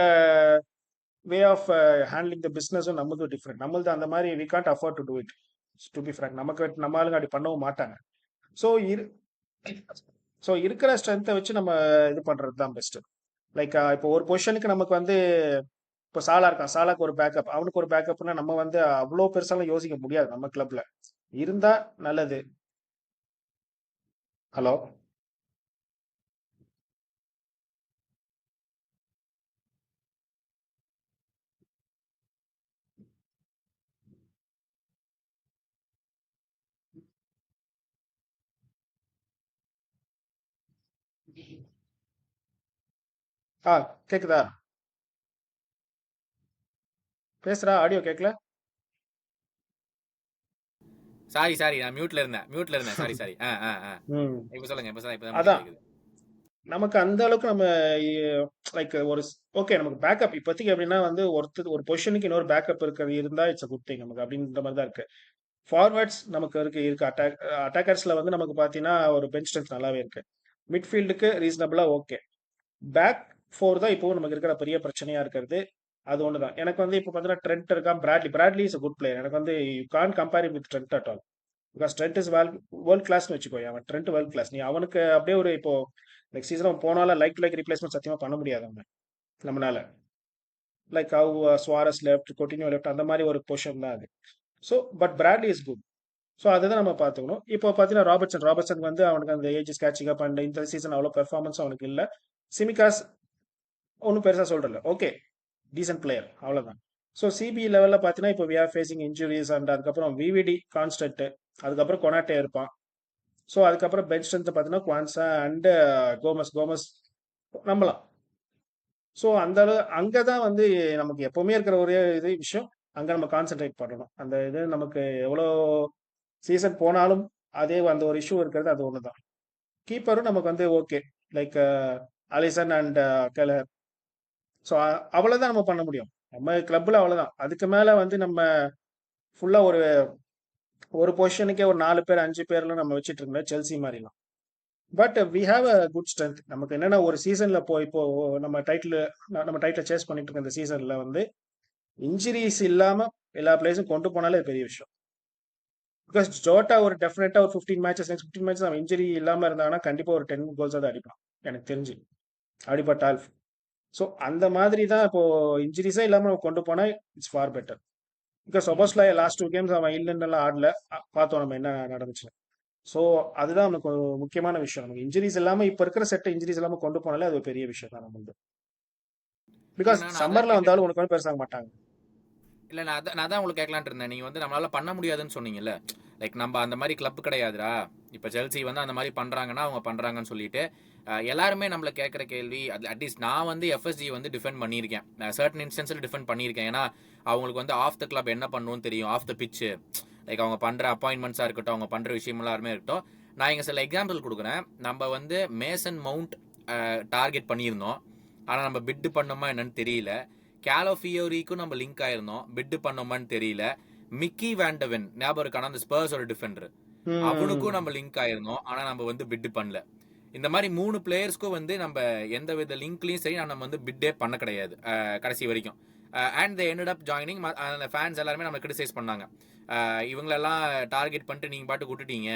Speaker 2: வே ஆஃப் ஹேண்ட்லிங் த பிசினஸும் நம்மளும் டிஃப்ரெண்ட். நம்மளது அந்த மாதிரி we can't afford to do it. To be frank நமக்கு நம்ம ஆளுங்க அப்படி பண்ணவும் மாட்டாங்க. ஸோ ஸோ இருக்கிற ஸ்ட்ரென்த்தை வச்சு நம்ம இது பண்றது தான் பெஸ்ட். லைக் இப்போ ஒரு பொசிஷனுக்கு நமக்கு வந்து இப்போ சாலா இருக்கான். சாலாக்கு ஒரு பேக்கப், அவனுக்கு ஒரு பேக்கப்னா நம்ம வந்து அவ்வளோ பெருசாலாம் யோசிக்க முடியாது நம்ம கிளப்ல. இருந்தா நல்லது. ஹலோ. ஆ கேக்குதா? பேசுறா, ஆடியோ கேட்கல.
Speaker 1: சாரி, நான் மியூட்ல இருந்தேன். சாரி.
Speaker 2: ம்.
Speaker 1: இப்போ சொல்லுங்க. இப்பதான் மட்டும்
Speaker 2: அதான்
Speaker 1: கேக்குது.
Speaker 2: நமக்கு அந்த அளவுக்கு நம்ம லைக் ஒரு ஓகே நமக்கு பேக்கப் இப்போதைக்கு எப்படின்னா வந்து ஒரு பொசிஷனுக்கு இன்னொரு பேக்கப் இருக்கிறது இருந்தா இட்ஸ் அ குட் திங் நமக்கு அப்படின்ற மாதிரி தான் இருக்கு. ஃபார்வர்ட்ஸ் நமக்கு இருக்கு அட்டாக்கர்ஸ்ல வந்து நமக்கு பார்த்தீங்கன்னா ஒரு பெஞ்ச் ஸ்ட்ரென்த் நல்லாவே இருக்கு. மிட்ஃபீல்டுக்கு ரீசனபிளா ஓகே. பேக் ஃபோர் தான் இப்போ நமக்கு இருக்கிற பெரிய பிரச்சனையா இருக்கிறது. அது ஒண்ணுதான். எனக்கு வந்து இப்போ பார்த்தீங்கன்னா ட்ரெண்ட் இருக்கான், Bradley is a good player. எனக்கு வந்து you can't compare with Trent at all. Because Trent is world கிளாஸ்னு வச்சுக்கோ. அவன் ட்ரெண்ட் வேர்ல்ட் கிளாஸ். நீ அவனுக்கு அப்படியே ஒரு இப்போ நெக்ஸ்ட் சீசன் அவன் போனாலும் லைக் டு லைக் ரீப்ளேஸ்மெண்ட் சத்தியமா பண்ண முடியாது அவன் நம்மளால. Like how Suarez left, Coutinho left, அந்த மாதிரி ஒரு பொசிஷன் தான் அது. So but Bradley is good. So அதுதான் நம்ம பார்த்துக்கணும். இப்போ பார்த்தீங்கன்னா ராபர்ட்சன் வந்து அவனுக்கு அந்த ஏஜ் கேட்சிங் அப் அண்ட் இந்த சீசன் அவ்வளோ பெர்ஃபார்மன்ஸ் அவனுக்கு இல்லை. சிமிகாஸ் ஒன்றும் பெருசாக சொல்றல, ஓகே டீசென்ட் பிளேயர் அவ்வளோதான். ஸோ சிபி லெவலில் பார்த்தீங்கன்னா இப்போ we are facing injuries and அதுக்கப்புறம் விவிடி கான்ஸ்டன்ட், அதுக்கப்புறம் கொனாட்டே இருப்பான். ஸோ அதுக்கப்புறம் பெஞ்ச் ஸ்ட்ரென்த் பார்த்தீங்கன்னா குவான்சா அண்ட் கோமஸ் நம்பலாம். ஸோ அந்த அளவு அங்கே தான் வந்து நமக்கு எப்பவுமே இருக்கிற ஒரே இது விஷயம், அங்கே நம்ம கான்சென்ட்ரேட் பண்ணணும். அந்த இது நமக்கு எவ்வளோ சீசன் போனாலும் அதே அந்த ஒரு இஷ்யூ இருக்கிறது, அது ஒன்று தான். கீப்பரும் நமக்கு வந்து okay, like Alisson and Kelleher. So அவ்வளோதான் நம்ம பண்ண முடியும் நம்ம கிளப்ல, அவ்வளோதான். அதுக்கு மேலே வந்து நம்ம ஃபுல்லாக ஒரு ஒரு பொசிஷனுக்கே ஒரு 4 பேர் 5 பேர்லாம் நம்ம வச்சுட்டு இருக்கோம் செல்சி மாதிரிலாம். But we have a good strength. நமக்கு என்னன்னா ஒரு சீசன்ல இப்போ நம்ம டைட்டில் சேஸ் பண்ணிட்டு இருக்க இந்த சீசன்ல வந்து இன்ஜுரிஸ் இல்லாம எல்லா பிளேயர்ஸும் கொண்டு போனாலே அது பெரிய விஷயம். பிகாஸ் ஜோட்டா ஒரு டெஃபினட்டா ஒரு 15 மேட்சஸ், நெக்ஸ்ட் 15 மேட்சஸ் அவன் இன்ஜுரி இல்லாம இருந்தாங்கன்னா கண்டிப்பா ஒரு 10 கோல்ஸ் தான் அடிப்பான் எனக்கு தெரிஞ்சு, அடிப்பட்டால். ஸோ அந்த மாதிரி தான் இப்போ இன்ஜுரிஸே இல்லாம அவன் கொண்டு போனா இட்ஸ் ஃபார் பெட்டர். பிகாஸ் ஒபோஸ்ல லாஸ்ட் 2 கேம்ஸ் அவன் இல்லைன்னு ஆடல, பார்த்தோம் நம்ம என்ன நடந்துச்சு. ஸோ அதுதான் நமக்கு ஒரு முக்கியமான விஷயம். நமக்கு இன்ஜுரிஸ் இல்லாம இப்ப இருக்கிற செட் இன்ஜுரிஸ் இல்லாம கொண்டு போனாலே அது ஒரு பெரிய விஷயம் தான் நம்ம. பிகாஸ்
Speaker 1: இல்லைண்ணா நான் அதான்
Speaker 2: சம்மர்ல
Speaker 1: கேட்டுட்டு
Speaker 2: வந்தாலும் உனக்கு வந்து பெருசாக மாட்டாங்க.
Speaker 1: இல்லை நான் தான் உங்களுக்கு கேட்கலான்ட்டு இருந்தேன். நீங்கள் வந்து நம்மளால பண்ண முடியாதுன்னு சொன்னீங்கல்ல, லைக் நம்ம அந்த மாதிரி கிளப் கிடையாதுடா. இப்போ செல்சி வந்து அந்த மாதிரி பண்ணுறாங்கன்னா அவங்க பண்ணுறாங்கன்னு சொல்லிட்டு எல்லாருமே நம்மளை கேட்குற கேள்வி, அட்லீஸ்ட் நான் வந்து எஃப்எஸ்ஜி வந்து டிஃபெண்ட் பண்ணியிருக்கேன், சர்டன் இன்ஸ்டன்ஸில் டிஃபெண்ட் பண்ணியிருக்கேன். ஏன்னா அவங்களுக்கு வந்து ஆஃப் த கிளப் என்ன பண்ணணும்னு தெரியும், ஆஃப் த பிச்சு. லைக் அவங்க பண்ணுற அப்பாயின்மெண்ட்ஸாக இருக்கட்டும், அவங்க பண்ணுற விஷயம் எல்லாருமே இருக்கட்டும். நான் இங்கே சில எக்ஸாம்பிள் கொடுக்குறேன். நம்ம வந்து மேசன் மவுண்ட் டார்கெட் பண்ணியிருந்தோம், ஆனால் நம்ம பிட்டு பண்ணோமா என்னன்னு தெரியல. கேலோஃபியோரிக்கும் நம்ம லிங்க் ஆயிருந்தோம், பிட்டு பண்ணோமான்னு தெரியல. மிக்கி வேண்டவன் ஞாபகம் இருக்கான, அந்த ஸ்பர்ஸோட டிஃபெண்டர், அவனுக்கும் நம்ம லிங்க் ஆயிருந்தோம், ஆனால் நம்ம வந்து பிட்டு பண்ணல. இந்த மாதிரி 3 பிளேயர்ஸ்க்கும் வந்து நம்ம எந்த வித லிங்க்லையும் சரி நம்ம வந்து பிட்டே பண்ண கிடையாது கடைசி வரைக்கும். And they ended up joining. அந்த ஃபேன்ஸ் எல்லாருமே நம்ம கிரிட்டிசைஸ் பண்ணாங்க, இவங்களெல்லாம் டார்கெட் பண்ணிட்டு நீங்கள் பாட்டு விட்டுட்டீங்க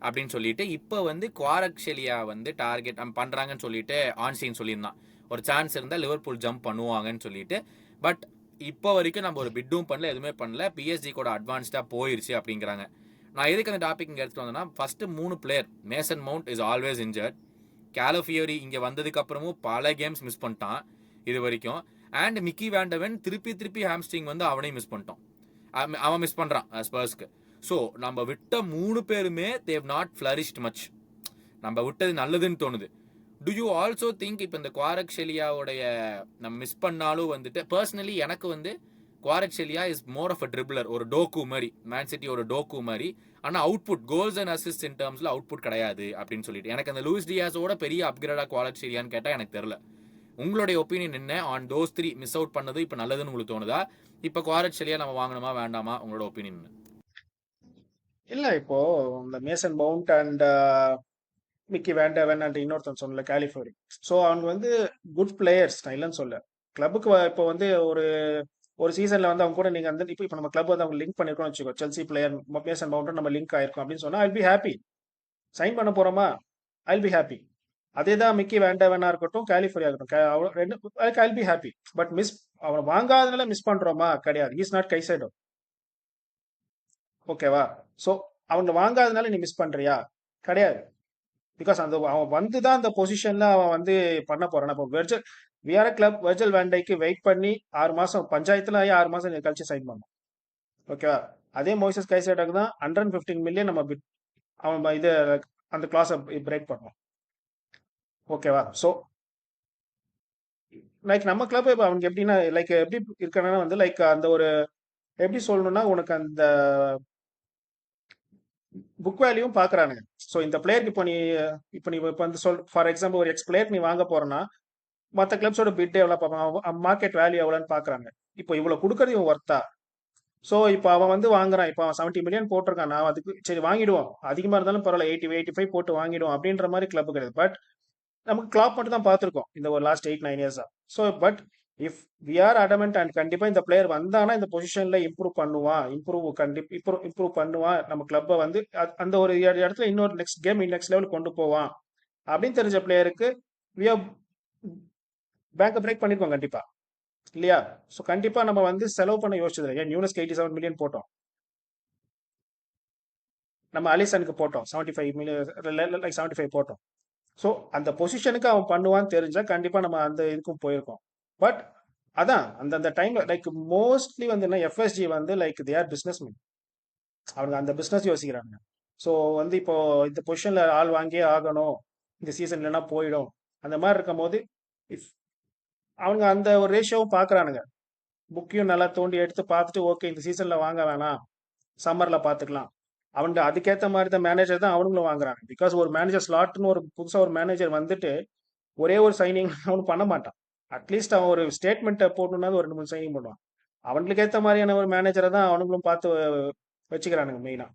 Speaker 1: அப்படின்னு சொல்லிட்டு. இப்போ வந்து குவாரக்ஷெலியா வந்து டார்கெட் பண்ணுறாங்கன்னு சொல்லிட்டு ஆன்சைன் சொல்லியிருந்தான், ஒரு சான்ஸ் இருந்தால் லிவர்பூல் ஜம்ப் பண்ணுவாங்கன்னு சொல்லிட்டு. பட் இப்போ வரைக்கும் நம்ம ஒரு பிட்டும் பண்ணல, எதுவுமே பண்ணல. பிஎஸ்ஜி கூட அட்வான்ஸ்டாக போயிருச்சு அப்படிங்கிறாங்க. நான் எதுக்கு அந்த டாபிக் இங்கே எடுத்துட்டு வந்தேன்னா, first 3 player, Mason Mount is always injured. Calafiori இங்கே வந்ததுக்கு அப்புறமும் பல கேம்ஸ் மிஸ் பண்ணிட்டான் இது வரைக்கும். அண்ட் மிக்கி வேண்டவன் திருப்பி ஹாம்ஸ்ட்ரிங் வந்து அவனையும் மிஸ் பண்ணிட்டான், அவன் மிஸ் பண்ணுறான் ஸ்பர்ஸ்க்கு. ஸோ நம்ம விட்ட 3 பேருமே தேவ் நாட் ஃப்ளரிஷ்ட் மச். நம்ம விட்டது நல்லதுன்னு தோணுது. டு யூ ஆல்சோ திங்க் இப்போ இந்த குவாரக்ஷெலியாவுடைய நம்ம மிஸ் பண்ணாலும் வந்துட்டு, பர்சனலி எனக்கு வந்து Kvaratskhelia is more of a dribbler, ஒரு டோக்கு மாதிரி, மேன் சிட்டி ஒரு டோக்கு மாதிரி. ஆனால் output, goals and assist in டர்ம்ஸில் அவுட்புட் கிடையாது அப்படின்னு சொல்லிட்டு. எனக்கு அந்த லூயிஸ் டியாஸோட பெரிய அப்கிரேடாக குவாரக்ஷெலியான்னு கேட்டால் எனக்கு தெரில. உங்களுடைய ஒப்பீனியன் என்ன ஆன் தோஸ் 3 மிஸ் அவுட் பண்ணது இப்போ நல்லதுன்னு உங்களுக்கு தோணுதா? இப்போ குவாரக்ஷெலியா நம்ம வாங்கணுமா வேண்டாமா, உங்களோட ஒப்பீனியன்?
Speaker 2: இல்ல இப்போ இந்த Mason mount and Mickey வேண்டவன் and இன்னொருத்தன் சொன்னல கேலிஃபோரி. ஸோ அவங்க வந்து குட் பிளேயர்ஸ், நான் இல்லைன்னு சொல்ல. கிளப்புக்கு இப்போ வந்து ஒரு ஒரு சீசன்ல வந்து அவங்க கூட நீங்க வந்து இப்போ நம்ம கிளப் வந்து அவங்க லிங்க் பண்ணிருக்கோம்னு வச்சுக்கோ, செல்சி பிளேயர் மேசன் மவுண்ட் நம்ம லிங்க் ஆயிருக்கோம் அப்படின்னு சொன்னா ஐல் பி ஹாப்பி. சைன் பண்ண போறோமா, ஐல் பி ஹாப்பி. அதே தான் மிக்கி வேண்டவனா இருக்கட்டும், கேலிஃபோரியா இருக்கட்டும், ரெண்டு I'll be happy. But miss, அவனை வாங்காதனால மிஸ் பண்றோமா கிடையாது. இஸ் நாட் கைசைடோ, ஓகேவா? ஸோ அவங்க வாங்காதனால நீ மிஸ் பண்றியா கிடையாது. பிகாஸ் அந்த அவன் வந்து தான் அந்த பொசிஷன்ல அவன் வந்து பண்ண போறான். இப்போ வெர்ஜல் விஆர் கிளப் வெர்ஜல் வேண்டைக்கு வெயிட் பண்ணி 6 மாசம் பஞ்சாயத்துல ஆகி 6 மாசம் கழிச்சு சைன் பண்ணோம், ஓகேவா? அதே மோசஸ் கைசேடாக்கு தான் 115 மில்லியன் நம்ம அவன் இது அந்த கிளாஸை பிரேக் பண்ணோம், ஓகேவா? ஸோ லைக் நம்ம கிளப் இப்போ அவனுக்கு எப்படின்னா, லைக் எப்படி இருக்கானா வந்து லைக் அந்த ஒரு எப்படி சொல்லணும்னா, உனக்கு அந்த புக் வேல்யூவும் பாக்குறானுங்க. ஸோ இந்த பிளேயருக்கு இப்போ நீ இப்போ வந்து ஃபார் எக்ஸாம்பிள் ஒரு எக்ஸ் பிளேயர் நீ வாங்க போறேன்னா, மற்ற கிளப்ஸோட பிட் எவ்வளோ பார்ப்பாங்க, மார்க்கெட் வேல்யூ எவ்வளோன்னு பார்க்குறாங்க. இப்போ இவ்வளோ கொடுக்கறது இவன் ஒர்த்தா? ஸோ இப்போ அவன் வந்து வாங்குறான், இப்போ அவன் 70 மில்லியன் போட்டிருக்கான், நான் அதுக்கு சரி வாங்கிடுவோம், அதிகமாக இருந்தாலும் பரவாயில்ல, 80 85 போட்டு வாங்கிடுவோம் அப்படின்ற மாதிரி கிளப் கிடையாது. பட் நமக்கு கிளாப் மட்டும் தான் பார்த்துருக்கோம் இந்த ஒரு லாஸ்ட் 8-9 இயர்ஸா. So but if we are adamant and கண்டிப்பா இந்த பிளேயர் வந்தானா இந்த பொசிஷன்ல இம்ப்ரூவ் பண்ணுவான், இம்ப்ரூவ் பண்ணுவான், நம்ம கிளப்பை வந்து அந்த ஒரு இடத்துல இன்னொரு நெக்ஸ்ட் கேம் நெக்ஸ்ட் லெவல் கொண்டு போவான் அப்படின்னு தெரிஞ்ச பிளேயருக்கு வி ஆர் பேங்கை பிரேக் பண்ணிருக்கோம் கண்டிப்பா, இல்லையா? ஸோ கண்டிப்பா நம்ம வந்து செலவு பண்ண யோசிச்சது இல்லை. ஏன் நியூனஸ்க்கு 87 மில்லியன் போட்டோம், நம்ம அலிசனுக்கு போட்டோம் 75 மில்லியன், லைக் 75 போட்டோம். ஸோ அந்த பொசிஷனுக்கு அவன் பண்ணுவான்னு தெரிஞ்சா கண்டிப்பா நம்ம அந்த இதுக்கும் போயிருக்கோம். பட் அதான் அந்த அந்த டைம்ல லைக் மோஸ்ட்லி வந்து என்ன எஃப்எஸ்ஜி வந்து like they or business man, அவங்க அந்த பிசினஸ் யோசிக்கிறாங்க. ஸோ வந்து இப்போ இந்த பொசிஷன்ல ஆள் வாங்கியே ஆகணும், இந்த சீசன் இல்லைன்னா போயிடும், அந்த மாதிரி இருக்கும் போது இஃப் அவங்க அந்த ஒரு ரேஷியோவும் பாக்குறானுங்க. புக்கையும் நல்லா தோண்டி எடுத்து பார்த்துட்டு ஓகே இந்த சீசன்ல வாங்க வேணாம், சம்மர்ல பாத்துக்கலாம். அவங்க அதுக்கேற்ற மாதிரி தான் மேனேஜர் தான் அவனுங்களும் வாங்குறாங்க. பிகாஸ் ஒரு மேனேஜர் ஸ்லாட்னு ஒரு புதுசா ஒரு மேனேஜர் வந்துட்டு ஒரே ஒரு சைனிங் அவனு பண்ண மாட்டான். அட்லீஸ்ட் அவன் ஒரு ஸ்டேட்மெண்ட்டை போடணும்னா ஒரு 2-3 சைனிங் பண்ணுவான். அவனுக்கு ஏற்ற மாதிரியான ஒரு மேனேஜரை தான் அவனுங்களும் பார்த்து வச்சுக்கிறானுங்க மெயினா.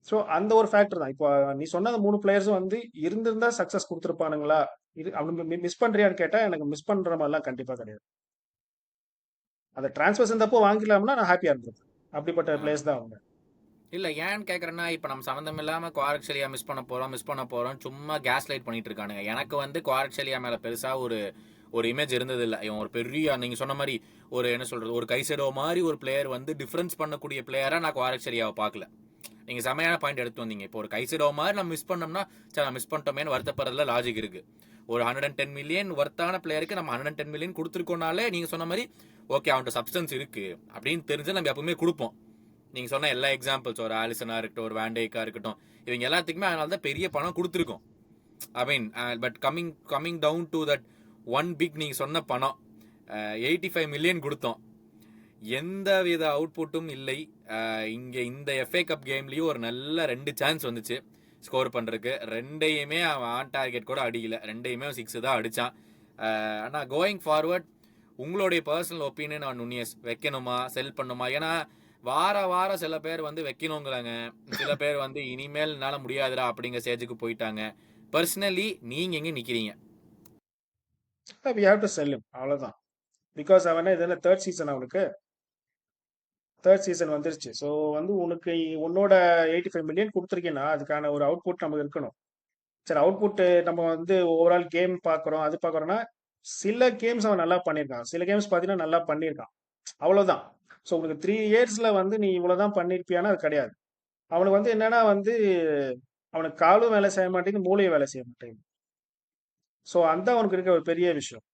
Speaker 2: ஸோ அந்த ஒரு ஃபேக்டர் தான். இப்போ நீ சொன்ன அந்த 3 பிளேயர்ஸும் வந்து இருந்திருந்தா சக்சஸ் கொடுத்துருப்பானுங்களா, இது அவனுக்கு மிஸ் பண்றியான்னு கேட்டா எனக்கு மிஸ் பண்ற மாதிரிலாம் கண்டிப்பா கிடையாது. அந்த டிரான்ஸ்ஃபர்ஸ் இருந்தப்போ வாங்கிக்கலாம்னா நான் ஹாப்பியா இருந்திருப்பேன். அப்படிப்பட்ட பிளேயர்ஸ் தான் அவங்க.
Speaker 1: இல்லை ஏன்னு கேட்குறேன்னா இப்போ நம்ம சம்மந்தம் இல்லாமல் குவாரக்ஷலியா மிஸ் பண்ண போகிறோம் சும்மா கேஸ் லைட் பண்ணிட்டு இருக்கானுங்க. எனக்கு வந்து குவாரக்ஷலியா மேலே பெருசாக ஒரு இமேஜ் இருந்தது இல்லை. இவன் ஒரு பெரிய நீங்கள் சொன்ன மாதிரி ஒரு என்ன சொல்கிறது ஒரு கைசெடோ மாதிரி ஒரு பிளேயர் வந்து டிஃப்ரென்ஸ் பண்ணக்கூடிய பிளேயராக நான் குவாரக்ஷலியாவை பார்க்கல. நீங்கள் செமையான பாயிண்ட் எடுத்து வந்தீங்க. இப்போ ஒரு கைசெடோ மாதிரி நம்ம மிஸ் பண்ணோம்னா சரி நான் மிஸ் பண்ணிட்டோமேனு வருத்தப்படுறதுல லாஜிக் இருக்குது. ஒரு 110 மில்லியன் ஒர்த்தான பிளேயருக்கு நம்ம 110 மில்லியன் கொடுத்துருக்கோனாலே நீங்கள் சொன்ன மாதிரி ஓகே அவன்கிட்ட சப்ஸ்டன்ஸ் இருக்குது அப்படின்னு தெரிஞ்சு நம்ம எப்பவுமே கொடுப்போம். நீங்க சொன்ன எல்லா எக்ஸாம்பிள்ஸ் ஒரு ஆலிசனா இருக்கட்டும் ஒரு வேண்டேக்கா இருக்கட்டும் இவங்க எல்லாத்துக்குமே அதனால தான் பெரிய பணம் கொடுத்துருக்கோம். I mean but coming down to that one big நீங்க சொன்ன பணம் 85 மில்லியன் கொடுத்தோம். எந்த வித அவுட்புட்டும் இல்லை. இங்க இந்த எஃப்ஏ கப் கேம்லயும் ஒரு நல்ல 2 சான்ஸ் வந்துச்சு ஸ்கோர் பண்றதுக்கு. ரெண்டையுமே அவன் ஆன் டார்கெட் கூட அடிக்கல, ரெண்டையுமே 6 தான் அடிச்சான். ஆனால் கோயிங் ஃபார்வர்ட் உங்களுடைய பர்சனல் ஒப்பீனியன் ஆன் நுனியஸ் வைக்கணுமா செல் பண்ணுமா? ஏன்னா வாரம் சில பேர் வந்து வைக்கணுங்கிறாங்க, சில பேர் வந்து இனிமேல் என்னால முடியாதுடா அப்படிங்கிற ஸ்டேஜுக்கு போயிட்டாங்க. பர்சனலி நீங்க எங்க நிக்கிறீங்க?
Speaker 2: We have to sell him, அவ்வளவுதான். பிகாஸ் அவன் இது தேர்ட் சீசன், அவனுக்கு தேர்ட் சீசன் வந்துருச்சு. ஸோ வந்து உனக்கு உன்னோட 85 மில்லியன் கொடுத்துருக்கீங்கன்னா அதுக்கான ஒரு அவுட்புட் நமக்கு இருக்கணும். சரி, அவுட்புட் நம்ம வந்து ஓவரால் கேம் பார்க்குறோம் அது பார்க்குறோம்னா சில கேம்ஸ் அவன் நல்லா பண்ணியிருக்கான், சில கேம்ஸ் பார்த்தீங்கன்னா நல்லா பண்ணியிருக்கான், அவ்வளோதான். ஸோ உனக்கு 3 இயர்ஸ்ல வந்து நீ இவ்வளோதான் பண்ணியிருப்பியானா அது கிடையாது. அவனுக்கு வந்து என்னன்னா வந்து அவனுக்கு காலும் வேலை செய்ய மாட்டேங்குது, மூளையும் வேலை செய்ய மாட்டேங்குது. ஸோ அந்த அவனுக்கு இருக்க ஒரு பெரிய விஷயம்.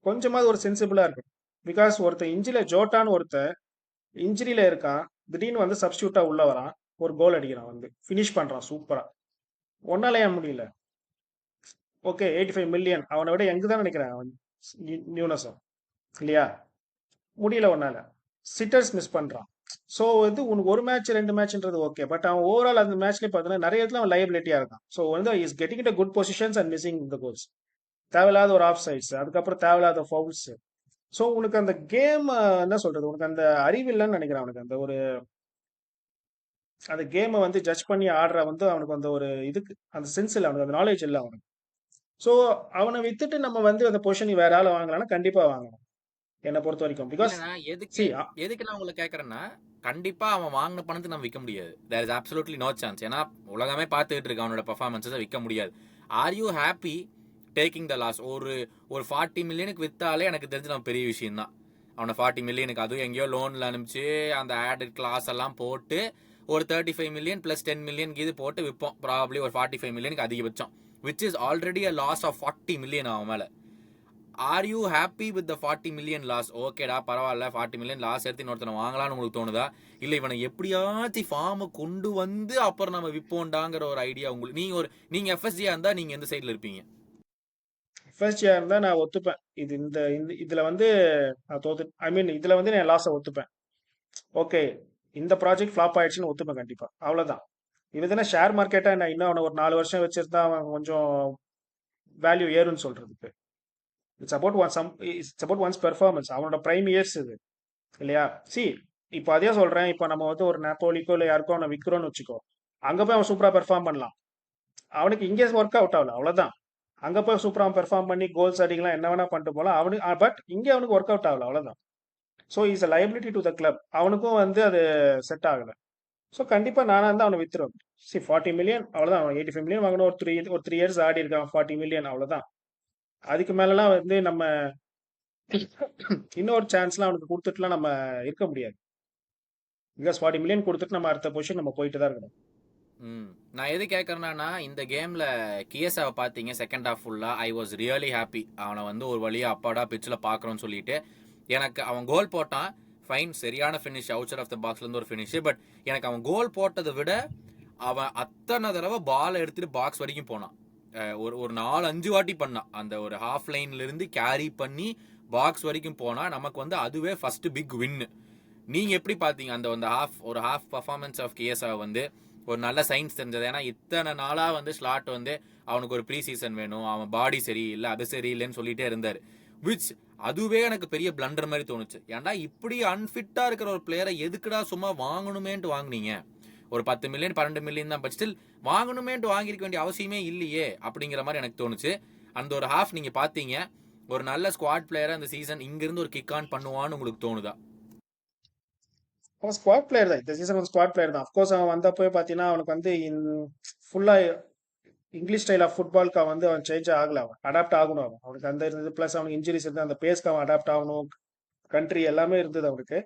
Speaker 2: கொஞ்சமாவது ஒரு சென்சிபிளா இருக்கு. பிகாஸ் ஒருத்தன் ஜோட்டான்னு ஒருத்தன் இன்ஜுரியில இருக்கான், திடீர்னு வந்து சப்ஸ்டியூட்டா உள்ள வரான், ஒரு கோல் அடிக்கிறான், வந்து ஃபினிஷ் பண்றான் சூப்பரா. ஒன்னால ஏன் முடியல? ஓகே 85 மில்லியன் அவனை விட எங்க தான் நினைக்கிறேன் அவன் நியூனஸும், இல்லையா? முடியல ஒன்னால. சிட்டர்ஸ் மிஸ் பண்றான். ஸோ வந்து உனக்கு ஒரு மேட்ச் 2 மேட்ச்ன்றது ஓகே, பட் அவன் ஓவரால் அந்த மேட்ச்லேயே பார்த்தீங்கன்னா நிறைய இடத்துல அவன் லைபிலிட்டியா இருக்கான். ஸோ வந்து is getting it good positions and missing the goals. தேவையில்லாத ஒரு ஆஃப் சைட்ஸ், அதுக்கப்புறம் தேவையில்லாத ஃபவுல்ஸ். ஸோ உனக்கு அந்த கேம் என்ன சொல்றது, உனக்கு அந்த அறிவு இல்லைன்னு நினைக்கிறேன். அவனுக்கு அந்த ஒரு அந்த கேமை வந்து ஜட்ஜ் பண்ணி ஆடுற வந்து அவனுக்கு அந்த ஒரு இதுக்கு அந்த சென்ஸ் இல்லை, அவனுக்கு அந்த நாலேஜ் இல்லை அவனுக்கு. ஸோ அவனை வித்துட்டு நம்ம வந்து அந்த பொசிஷன் வேற ஆளை வாங்கலாம்னா கண்டிப்பா வாங்கணும் என்னை பொறுத்த வரைக்கும். பிகாஸ்
Speaker 1: இல்லைண்ணா எதுக்கு
Speaker 2: சி
Speaker 1: எதுக்கு நான் உங்களை கேட்கறேன்னா கண்டிப்பா அவன் வாங்கின பணத்துக்கு நம்ம விற்க முடியாது. There is absolutely no chance. ஏன்னா உலகமே பார்த்துக்கிட்டு இருக்கு அவனோட பர்ஃபார்மன்ஸை விற்க முடியாது. Are you happy taking the loss? ஒரு 40 மில்லியனுக்கு வித்தாலே எனக்கு தெரிஞ்சு நம்ம பெரிய விஷயம் தான். அவனை 40 மில்லியனுக்கு அதுவும் எங்கேயோ லோன்ல அனுப்பிச்சு அந்த ஆடட் கிளாஸ் எல்லாம் போட்டு ஒரு 35 மில்லியன் பிளஸ் 10 மில்லியன் இது போட்டு விற்போம். ப்ராபப்ளி ஒரு 45 மில்லியனுக்கு அதிகபட்சம், which is already a loss of 40 million அவன் மேல. Are you happy with the 40 million loss? ஓகேடா பரவாயில்ல 40 மில்லியன் லாஸ் எடுத்து இன்னொருத்தனை வாங்கலாம்னு உங்களுக்கு தோணுதா? இல்லை இவனை எப்படியாச்சும் ஃபார்மை கொண்டு வந்து அப்புறம் நம்ம விற்போண்டாங்கிற ஒரு ஐடியா உங்களுக்கு? நீங்க எஃப்எஸ்ஜியா இருந்தா நீங்க எந்த சைட்ல இருப்பீங்க?
Speaker 2: ஃபர்ஸ்ட் இயர் இருந்தா நான் ஒத்துப்பேன். இது இந்த இதுல வந்து நான் தோத்து, ஐ மீன் இதுல வந்து நான் லாஸை ஒத்துப்பேன். ஓகே இந்த ப்ராஜெக்ட் ஃபிளாப் ஆயிடுச்சுன்னு ஒத்துப்பேன் கண்டிப்பா, அவ்வளவுதான். இது தானே ஷேர் மார்க்கெட்டா என்ன, இன்னும் அவனை ஒரு 4 வருஷம் வச்சிருந்தா அவன் கொஞ்சம் வேல்யூ ஏறும்னு சொல்றதுக்கு. இட்ஸ் அபவுட் ஒன்ஸ் பெர்ஃபார்மன்ஸ், அவனோட பிரைம் இயர்ஸ் இது, இல்லையா? சி இப்போ அதே சொல்றேன், இப்போ நம்ம வந்து ஒரு நாப்போலிக்கோ இல்லை யாருக்கோ அவனை விற்கிறோம்னு வச்சுக்கோ, அங்க போய் அவன் சூப்பரா பெர்ஃபார்ம் பண்ணலாம், அவனுக்கு இங்கே ஒர்க் அவுட் ஆகல, அவ்வளவுதான். அங்க போய் சூப்பரா பெர்ஃபார்ம் பண்ணி கோல்ஸ் அடிக்கலாம் என்ன வேணா பண்ணிட்டு போலாம் அவனுக்கு. பட் இங்க அவனுக்கு ஒர்க் அவுட் ஆகல, அவ்வளவுதான். So is a liability to the club. அவனுக்கும் வந்து அது செட் ஆகல. ஸோ கண்டிப்பா நானா இருந்தா அவனை வித்துருவேன். 40 மில்லியன் அவ்வளவுதான். அவன் 85 மில்லியன் வாங்கணும். ஒரு த்ரீ இயர்ஸ் ஆடி இருக்கான். 40 மில்லியன் அவ்வளவுதான். அதுக்கு மேலலாம் வந்து நம்ம இன்னொரு சான்ஸ்லாம் அவனுக்கு கொடுத்துட்டுலாம் நம்ம இருக்க முடியாது. பிகாஸ் 40 மில்லியன் கொடுத்துட்டு நம்ம அடுத்த பொசிஷன் நம்ம போயிட்டு தான் இருக்கணும்.
Speaker 1: ம். நான் எது கேட்கறேன்னா இந்த கேம்ல கியஸாவை பார்த்தீங்க செகண்ட் ஹாஃப் ஃபுல்லா ஐ வாஸ் ரியலி ஹாப்பி. அவனை வந்து ஒரு வழியா அப்பாடா பிச்சில் பார்க்குறோன்னு சொல்லிட்டு எனக்கு அவன் கோல் போட்டான். ஃபைன், சரியான finish, outside of the பாக்ஸ்லேருந்து ஒரு ஃபினிஷ். பட் எனக்கு அவன் கோல் போட்டதை விட அவன் அத்தனை தடவை பால் எடுத்துட்டு பாக்ஸ் வரைக்கும் போனான். ஒரு 4-5 வாட்டி பண்ணான். அந்த ஒரு ஹாஃப் லைன்ல இருந்து கேரி பண்ணி பாக்ஸ் வரைக்கும் போனா நமக்கு வந்து அதுவே ஃபர்ஸ்ட் பிக் வின்னு. நீங்க எப்படி பாத்தீங்க அந்த ஒரு ஹாஃப் பர்ஃபார்மன்ஸ் ஆஃப் கேஎஸ்ஆ வந்து ஒரு நல்ல சயின்ஸ் தெரிஞ்சது? ஏன்னா இத்தனை நாளா வந்து ஸ்லாட் வந்து அவனுக்கு ஒரு ப்ரீ சீசன் வேணும், அவன் பாடி சரியில்லை, அது சரியில்லைன்னு சொல்லிட்டே இருந்தாரு. விச் அதுவே எனக்கு பெரிய பிளண்டர் மாதிரி தோணுச்சு. ஏன்டா இப்படி அன்ஃபிட்டா இருக்கிற ஒரு பிளேயரை எதுக்குடா சும்மா வாங்கணுமேன்ட்டு வாங்குனீங்க? ஒரு 10 மில்லியன் 12 மில்லியன் தான், பட் ஸ்டில் வாங்கணுமேன்ட்டு வாங்கியிருக்க வேண்டிய அவசியமே இல்லையே அப்படிங்கிற மாதிரி எனக்கு தோணுச்சு. அந்த ஒரு ஹாஃப் நீங்க பாத்தீங்க, ஒரு நல்ல ஸ்குவாட் பிளேயரை அந்த சீசன் இங்கிருந்து ஒரு கிக் ஆன் பண்ணுவான்னு உங்களுக்கு தோணுதா?
Speaker 2: அவன் ஸ்குவாட் பிளேயர் தான். இந்த சீசன் ஸ்குவாட் பிளேயர் தான். அஃப்கோர்ஸ் அவன் வந்தப்போ பார்த்தீங்கன்னா அவனுக்கு வந்து ஃபுல்லா இங்கிலீஷ் ஸ்டைல் ஆஃப் ஃபுட்பால்க்கு அவன் வந்து அவன் சேஞ்ச் ஆகல. அவன் அடாப்ட் ஆகணும். அவனுக்கு அந்த இருந்தது. பிளஸ் அவனுக்கு இன்ஜுரிஸ் இருந்து அந்த பேஸ்க்கு அவன் அடாப்ட் ஆகணும். கண்ட்ரி எல்லாமே இருந்தது அவனுக்கு.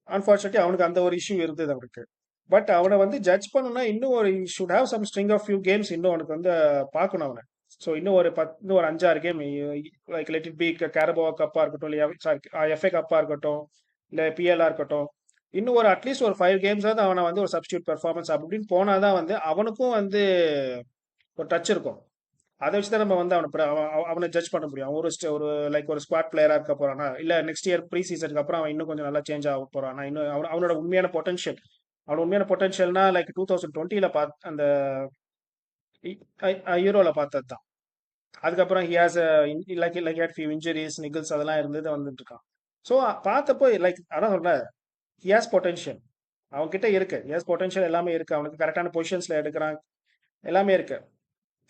Speaker 2: அன்பார்ச்சுனேட்லி அவனுக்கு அந்த ஒரு இஷ்யூ இருந்தது அவனுக்கு. பட் அவனை வந்து ஜட்ஜ் பண்ணணும்னா இன்னும் ஒரு should have some string of few games இன்னும் அவனுக்கு வந்து பார்க்கணும் அவனை. ஸோ இன்னும் ஒரு 5-6 game, like let it be Carabao கப்பா இருக்கட்டும், இல்லை எஃப்ஏ கப்பா இருக்கட்டும், இல்லை பிஎல்ஆ இருக்கட்டும், இன்னும் ஒரு அட்லீஸ்ட் ஒரு 5 கேம்ஸாவது அவனை வந்து ஒரு சப்ஸ்டியூட் பெர்ஃபார்மன்ஸ் அப்படின்னு போனாதான் வந்து அவனுக்கும் வந்து ஒரு டச் இருக்கும். அதை வச்சு தான் நம்ம வந்து அவனை ஜட்ஜ் பண்ண முடியும். அவன் ஒரு லைக் ஒரு ஸ்குவாட் பிளேயரா இருக்க போறானா, இல்ல நெக்ஸ்ட் இயர் ப்ரீ சீசனுக்கு அப்புறம் அவன் இன்னும் கொஞ்சம் நல்லா சேஞ்ச் ஆக போறானா, இன்னும் அவனோட உண்மையான பொட்டன்ஷியல். அவனோட உண்மையான பொட்டன்ஷியல்னா லைக் 2020 அந்த யூரோல பார்த்தது தான். அதுக்கப்புறம் he has like had few injuries, niggles அதெல்லாம் இருந்தது வந்துட்டு இருக்கான். ஸோ பார்த்தப்போ லைக் அதான் சொல்றேன், ஹி ஹாஸ் பொட்டன்ஷியல். அவன் கிட்ட இருக்கு. ஹி ஹாஸ் பொட்டன்ஷியல், எல்லாமே இருக்கு. அவனுக்கு கரெக்டான பொசிஷன்ஸ்ல எடுக்கிறான், எல்லாமே இருக்கு.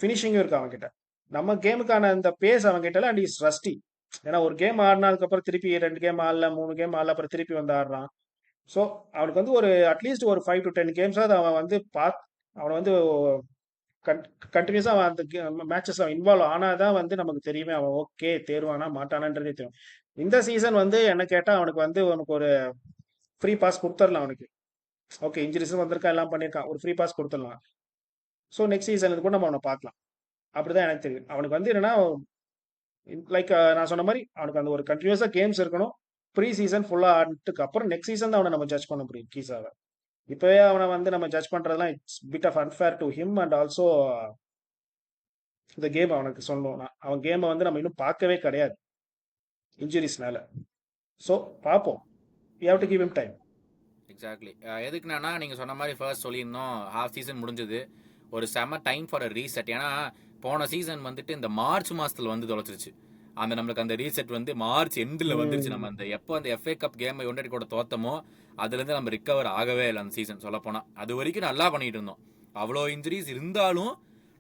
Speaker 2: ஃபினிஷிங்கும் இருக்கு அவன்கிட்ட. நம்ம கேமுக்கான அந்த பேஸ் அவன்கிட்ட அண்ட் இஸ் ரஸ்டி. ஏன்னா ஒரு கேம் ஆடினதுக்கு அப்புறம் திருப்பி 2 கேம் ஆடல, 3 கேம் ஆடல, அப்புறம் திருப்பி வந்து ஆடுறான். ஸோ அவனுக்கு வந்து ஒரு அட்லீஸ்ட் ஒரு 5 to 10 கேம்ஸாவது அவன் வந்து அவனை வந்து கண்டினியூஸா அவன் அந்த மேட்சஸ் அவன் இன்வால்வ் ஆனாதான் வந்து நமக்கு தெரியுமே அவன் ஓகே தேர்வானா மாட்டானான்றதே தெரியும். இந்த சீசன் வந்து என்ன கேட்டா அவனுக்கு வந்து அவனுக்கு ஒரு ஃப்ரீ பாஸ் கொடுத்துடலாம் அவனுக்கு. ஓகே இன்ஜுரிஸும் வந்திருக்கான், எல்லாம் பண்ணியிருக்கான், ஒரு ஃப்ரீ பாஸ் கொடுத்துடலாம். ஸோ நெக்ஸ்ட் சீசனுக்கு கூட நம்ம அவனை பார்க்கலாம். அப்படிதான் எனக்கு தெரியும். அவனுக்கு வந்து என்னன்னா லைக் நான் சொன்ன மாதிரி அவனுக்கு அந்த ஒரு கண்டினியூஸா கேம்ஸ் இருக்கணும். ப்ரீ சீசன் ஃபுல்லா ஆடிட்டுக்கு அப்புறம் நெக்ஸ்ட் சீசன் தான் அவனை நம்ம ஜட்ஜ் பண்ண முடியும் கீஸாவை. இப்பவே அவனை வந்து நம்ம ஜட்ஜ் பண்றதுலாம் it's bit of unfair to him and also இந்த கேம் அவனுக்கு சொல்லணும்னா அவன் கேமை வந்து நம்ம இன்னும் பார்க்கவே கிடையாது இன்ஜுரிஸ்னால. ஸோ பார்ப்போம். You have to give him time.
Speaker 1: Exactly. எதுக்குன்னா நீங்கள் சொன்ன மாதிரி ஃபர்ஸ்ட் சொல்லியிருந்தோம், ஹாஃப் சீசன் முடிஞ்சது, ஒரு செம டைம் ஃபார் அ ரீசெட். ஏன்னா போன சீசன் வந்துட்டு இந்த மார்ச் மாதத்தில் வந்து தொலைச்சிருச்சு. நம்மளுக்கு அந்த ரீசெட் வந்து மார்ச் எண்டில் வந்துருச்சு. நம்ம அந்த எப்போ அந்த எஃப்ஏ கப் கேமை யுனைடெட் கூட தோத்தமோ அதுலேருந்து நம்ம ரிக்கவர் ஆகவே இல்லை அந்த சீசன். சொல்லப்போனால் அது வரைக்கும் நல்லா பண்ணிட்டு இருந்தோம். அவ்வளோ இன்ஜுரிஸ் இருந்தாலும்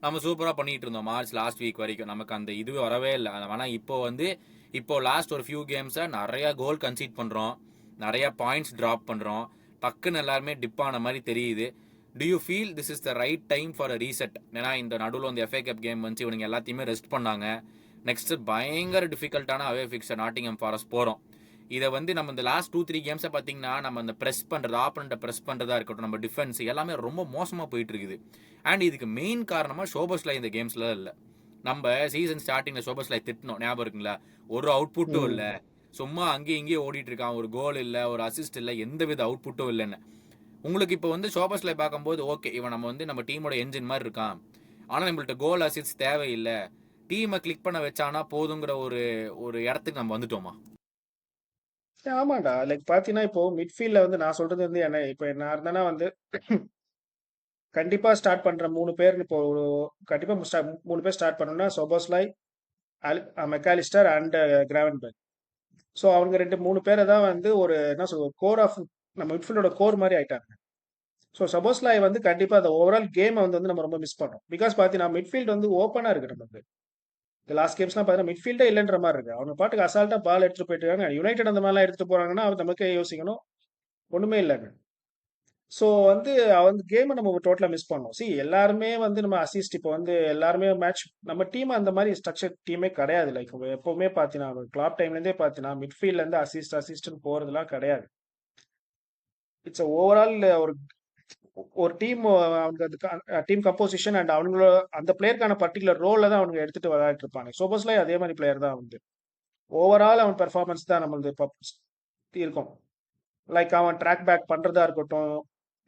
Speaker 1: நம்ம சூப்பராக பண்ணிட்டு இருந்தோம் மார்ச் லாஸ்ட் வீக் வரைக்கும். நமக்கு அந்த இது வரவே இல்லை. ஆனால் இப்போ லாஸ்ட் ஒரு ஃபியூ கேம்ஸை நிறையா கோல் கன்சீட் பண்ணுறோம், நிறையா பாயிண்ட்ஸ் ட்ராப் பண்ணுறோம், டக்குன்னு எல்லாருமே டிப் ஆன மாதிரி தெரியுது. To you feel this is the right time for a reset? ஏன்னா இந்த நடுவில் வந்து எஃப்ஏ கப் கேம் வந்து இவனுங்க எல்லாத்தையுமே ரெஸ்ட் பண்ணாங்க. நெக்ஸ்ட் பயங்கர டிஃபிகல்ட்டான அவே ஃபிக்ஸர் நாட்டிங்ஹாம் ஃபாரஸ்ட் போகிறோம். இதை வந்து நம்ம இந்த லாஸ்ட் 2-3 கேம்ஸை பார்த்தீங்கன்னா நம்ம அந்த ப்ரெஸ் பண்ணுறது, ஆப்பனண்ட்டை ப்ரெஸ் பண்ணுறதா இருக்கட்டும், நம்ம டிஃபென்ஸ் எல்லாமே ரொம்ப மோசமாக போயிட்டு இருக்குது. அண்ட் இதுக்கு மெயின் காரணமாக ஷோபஸ்லை இந்த கேம்ஸில் இல்லை. நம்ம சீசன் ஸ்டார்டிங்கில் ஷோபஸ்லை திட்டணும், ஞாபகம் இருக்குங்களா? ஒரு அவுட்புட்டும் இல்லை, சும்மா அங்கேயும் இங்கேயும் ஓடிட்டு இருக்கான், ஒரு கோல் இல்லை, ஒரு அசிஸ்ட் இல்லை, எந்த வித அவுட்புட்டும் இல்லைன்னு. உங்களுக்கு இப்போ வந்து ஷோபஸ்லை பார்க்கும்போது ஓகே இவன் நம்ம டீமோட என்ஜின் மாதிரி இருக்கான், ஆனால் நம்மள்ட்ட கோல் அசிஸ்ட் தேவையில்லை, டீமை கிளிக் பண்ண வச்சானா போதுங்கிற ஒரு இடத்துக்கு நம்ம வந்துட்டோமா?
Speaker 2: ஆமாண்டா. லைக் பாத்தீங்கன்னா இப்போ மிட்ஃபீல்ட்ல வந்து நான் சொல்றது வந்து என்ன, இப்போ நான் இருந்தேன்னா வந்து கண்டிப்பா ஸ்டார்ட் பண்ற 3 பேர் இப்போ கண்டிப்பா 3 பேர் ஸ்டார்ட் பண்ணணும்னா சோபோஸ்லை, மெக்காலிஸ்டர் அண்ட் கிராவன்பெர்க். ஸோ அவங்க 2-3 பேரை தான் வந்து ஒரு என்ன சொல்றது கோர் ஆஃப் நம்ம மிட்ஃபீல்டோட கோர் மாதிரி ஆயிட்டாங்க. ஸோ சபோஸ்லாய் வந்து கண்டிப்பாக அந்த ஓவரால் கேமை வந்து நம்ம ரொம்ப மிஸ் பண்ணோம். பிகாஸ் பார்த்தீங்கன்னா மிட்ஃபீல்ட் வந்து ஓப்பனாக இருக்கு நமக்கு. இந்த லாஸ்ட் கேம்ஸ்லாம் பார்த்தீங்கன்னா மிட்ஃபீல்டே இல்லைன்ற மாதிரி இருக்கு. அவங்க பாட்டுக்கு அசால்ட்டாக பால் எடுத்துட்டு போயிட்டு இருக்காங்க. யுனைடெட் அந்த மாதிரிலாம் எடுத்துட்டு போறாங்கன்னா அது நமக்கே யோசிக்கணும். ஒண்ணுமே இல்லைங்க. ஸோ வந்து அந்த கேமை நம்ம டோட்டலா மிஸ் பண்ணோம். எல்லாருமே வந்து நம்ம அசிஸ்ட் இப்போ வந்து எல்லாருமே மேட்ச் நம்ம டீம் அந்த மாதிரி ஸ்ட்ரக்சர் டீமே கிடையாது. லைக் எப்பவுமே பார்த்தீங்கன்னா கிளாப் டைம்லேருந்தே பார்த்தீங்கன்னா மிட்ஃபீல்ட்ல இருந்து அசிஸ்ட்னு போறதுலாம் கிடையாது. இட்ஸ் ஓவரால் ஒரு ஒரு டீம் அவங்க டீம் கம்போசிஷன் அண்ட் அவங்களோட அந்த பிளேயருக்கான பர்டிகுலர் ரோல்ல தான் அவங்க எடுத்துட்டு விளையாட்டு இருப்பாங்க. சோபோஸ்ல அதே மாதிரி பிளேயர் தான் வந்து ஓவரால் அவன் பெர்ஃபார்மன்ஸ் தான் நம்மளது இருக்கும். லைக் அவன் ட்ராக் பேக் பண்றதா இருக்கட்டும்,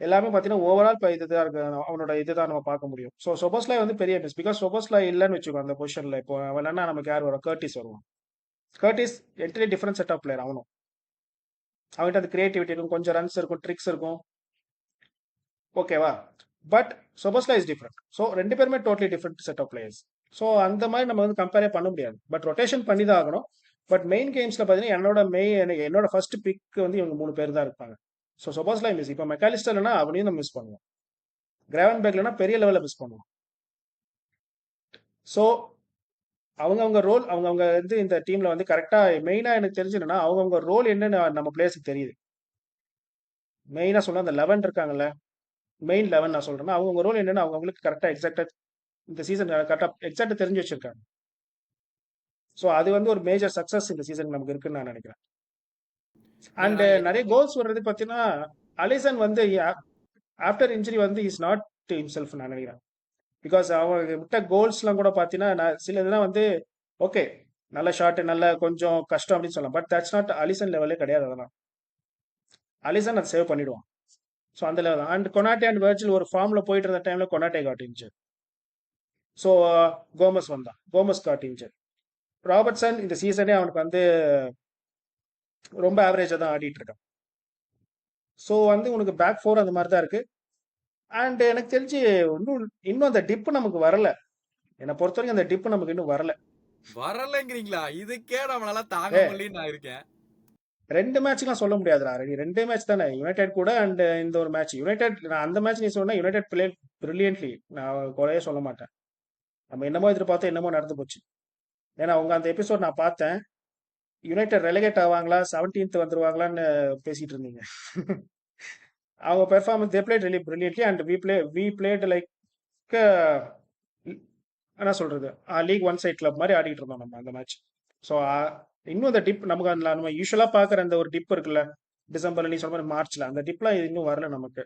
Speaker 2: எல்லாமே பார்த்தீங்கன்னா ஓவரால் இப்போ இதுதான் இருக்கு. அவனோட இதுதான் நம்ம பார்க்க முடியும். ஸோ சொபோஸ்லாய் வந்து பெரிய மிஸ். பிகாஸ் சொபோஸ்லாய் இல்லைன்னு வச்சுக்கோ அந்த பொசிஷன்ல இப்போ அவன் இல்லைன்னா நமக்கு யார் வரும்? கர்டிஸ் வருவான். Curtis entirely different set of player அவனும். அவன்கிட்ட அந்த கிரியேட்டிவிட்டி இருக்கும், கொஞ்சம் ரன்ஸ் இருக்கும், ட்ரிக்ஸ் இருக்கும். ஓகேவா? But Szoboszlai is different. So ரெண்டு பேருமே totally different set of players. So அந்த மாதிரி நம்ம வந்து கம்பேரே பண்ண முடியாது. பட் ரொட்டேஷன் பண்ணி தான் ஆகணும். பட் மெயின் கேம்ஸ்ல பார்த்தீங்கன்னா என்னோட ஃபர்ஸ்ட் பிக் வந்து இவங்க 3 பேர் தான் இருப்பாங்க. So Szoboszlai miss. இப்போ மெக்காலிஸ்டர் இல்லைன்னா அவனையும் நம்ம மிஸ் பண்ணுவோம். கிராவன் பேக்லனா பெரிய லெவலில் மிஸ் பண்ணுவோம். ஸோ அவங்கவுங்க ரோல் அவங்கவுங்க வந்து இந்த டீம்ல வந்து கரெக்டா மெயினா எனக்கு தெரிஞ்சுன்னா அவங்கவுங்க ரோல் என்னன்னு நம்ம பிளேயர்ஸுக்கு தெரியுது. மெயினா சொன்னா அந்த 11 இருக்காங்கல்ல, மெயின் 11 நான் சொல்றேன்னா அவங்கவுங்க ரோல் என்னன்னு அவங்களுக்கு கரெக்டா எக்ஸாக்டா இந்த சீசன் கரெக்டா எக்ஸாக்டா தெரிஞ்சு வச்சிருக்காங்க. ஸோ அது வந்து ஒரு மேஜர் சக்சஸ் இந்த சீசன் நமக்கு இருக்குன்னு நான் நினைக்கிறேன்.
Speaker 1: இல்ல
Speaker 2: அண்ட்
Speaker 1: நான்
Speaker 2: நிறைய
Speaker 1: எதுக்கு
Speaker 2: கோல்ஸ் வர்றது பார்த்தீங்கன்னா அலிசன் வந்து ஆஃப்டர் இன்ஜுரி வந்து இஸ் நாட் ஹிம்செல்ஃப் நான் நினைக்கிறேன். பிகாஸ் அவங்க விட்ட கோல்ஸ்லாம் கூட பார்த்தீங்கன்னா சில இதெல்லாம் வந்து ஓகே நல்ல ஷாட் நல்ல கொஞ்சம் கஷ்டம் அப்படின்னு சொல்லலாம். பட் தட்ஸ் நாட் அலிசன் லெவலே கிடையாது. அதெல்லாம் அலிசன் அதை சேவ் பண்ணிடுவான். ஸோ அந்த level and Konate and Virgil ஒரு ஃபார்ம்ல போயிட்டு இருந்த டைம்ல Konate got injured. So Gomez got injured. Robertson இந்த சீசனே அவனுக்கு வந்து ரொம்ப ஆவரேஜா தான் ஆடிட்டு இருக்கான். ஸோ வந்து உனக்கு பேக் ஃபோர் அந்த மாதிரி தான் இருக்கு. அண்ட் எனக்கு தெரிஞ்சு இன்னும் அந்த டிப் நமக்கு வரல. என்னை பொறுத்த வரைக்கும் அந்த டிப் நமக்கு இன்னும் வரல.
Speaker 1: வரலைங்கிறீங்களா? இதுக்கே நம்மளால தாங்க
Speaker 2: ஏ
Speaker 1: முடியலன்னு நான் இருக்கேன்.
Speaker 2: 2 மேட்ச்லாம் சொல்ல முடியாதுடா. 2 மேட்ச் தானே யுனைடெட் கூட அண்ட் இந்த ஒரு மேட்ச். யுனைடெட் நான் அந்த மேட்ச் நீ சொன்னா யுனைடெட் பிளே பிரில்லியன்ட்லி. நான் குறையே சொல்ல மாட்டேன். நம்ம என்னமோ எதிர்பார்த்தோம் என்னமோ நடந்து போச்சு. ஏன்னா அவங்க அந்த எபிசோட் நான் பார்த்தேன். யுனைடெட் ரெலகேட் ஆவாங்களா 17th வந்துருவாங்களான்னு பேசிட்டு இருந்தீங்க. அவங்க performance they played really brilliantly and we played like என்ன சொல்றது லீக் ஒன் சைட் கிளப் மாதிரி ஆடிட்டு இருந்தோம் நம்ம அந்த மேட்ச். ஸோ இன்னும் அந்த டிப் நமக்கு அந்த நம்ம யூஸ்வலா பாக்குற அந்த ஒரு டிப் இருக்குல்ல டிசம்பர்ல நீ சொன்ன மாதிரி மார்ச்ல அந்த டிப்லாம் இன்னும் வரல நமக்கு.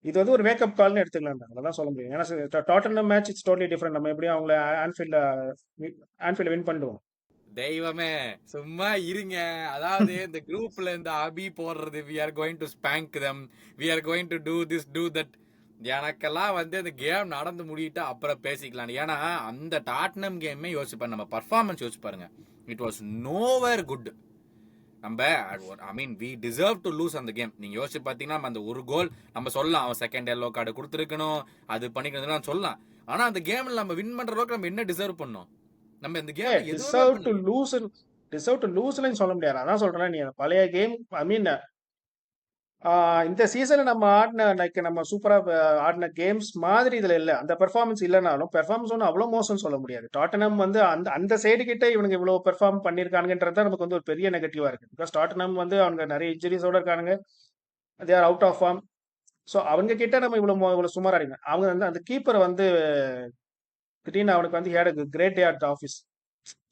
Speaker 2: இது வந்து ஒரு வேக்கப் கால்னு எடுத்துக்கலாம். அதெல்லாம் சொல்ல முடியும். ஏன்னா Tottenham match it's totally different. நம்ம எப்படியும் அவங்கள ஆன்ஃபீல்ட்ல வின் பண்ணிடுவோம்.
Speaker 1: தெய்வமே சும்மா இருங்க. அதாவது இந்த குரூப்ல இந்த அபி போடுறது we are going to spank them, we are going to do this do that, எனக்கெல்லாம் வந்து அந்த கேம் நடந்து முடியிட்டு அப்புறம் பேசிக்கலாம். ஏன்னா அந்த டாட்னம் கேமே யோசிச்சு நம்ம பர்ஃபார்மன்ஸ் யோசிச்சு பாருங்க. It was nowhere good. நம்ம I mean we deserve to lose அந்த கேம். நீங்க யோசிச்சு பாத்தீங்கன்னா நம்ம அந்த ஒரு கோல் நம்ம சொல்லலாம் அவன் செகண்ட் எல்லோ கார்டு கொடுத்துருக்கணும் அது பண்ணிக்கணும் சொல்லலாம். ஆனா அந்த கேம்ல நம்ம வின் பண்ற அளவுக்கு நம்ம என்ன டிசர்வ் பண்ணோம்? நம்ம இந்த கேம் எதுவுமே
Speaker 2: டிசர்வ் டு
Speaker 1: பண்ணல.
Speaker 2: லூஸ் டிசர்வ் டு லூஸ்லன்னு சொல்ல முடியாது. அதான் சொல்றேன். நீ பழைய கேம் ஐ மீன் இந்த சீசன் நம்ம ஆடின லைக் நம்ம சூப்பரா ஆடின கேம்ஸ் மாதிரி இதுல இல்ல. அந்த பெர்ஃபார்மன்ஸ் இல்லைனாலும் பெர்ஃபார்மன்ஸ் ஒன்றும் அவ்வளவு மோசம் சொல்ல முடியாது. டாட்டனம் வந்து அந்த அந்த சைடு கிட்ட இவனுக்கு இவ்வளவு பெர்ஃபார்ம் பண்ணிருக்கானுங்கன்றது நமக்கு வந்து ஒரு பெரிய நெகட்டிவா இருக்கு. பிகாஸ் டாட்டனம் வந்து அவங்க நிறைய இன்ஜுரிஸோட இருக்கானுங்க. They are out of form. So அவங்க கிட்ட நம்ம இவ்வளவு சுமாரா அடிக்கணும். அவங்க வந்து அந்த கீப்பரை வந்து திடீர்னு அவனுக்கு வந்து had great day at office.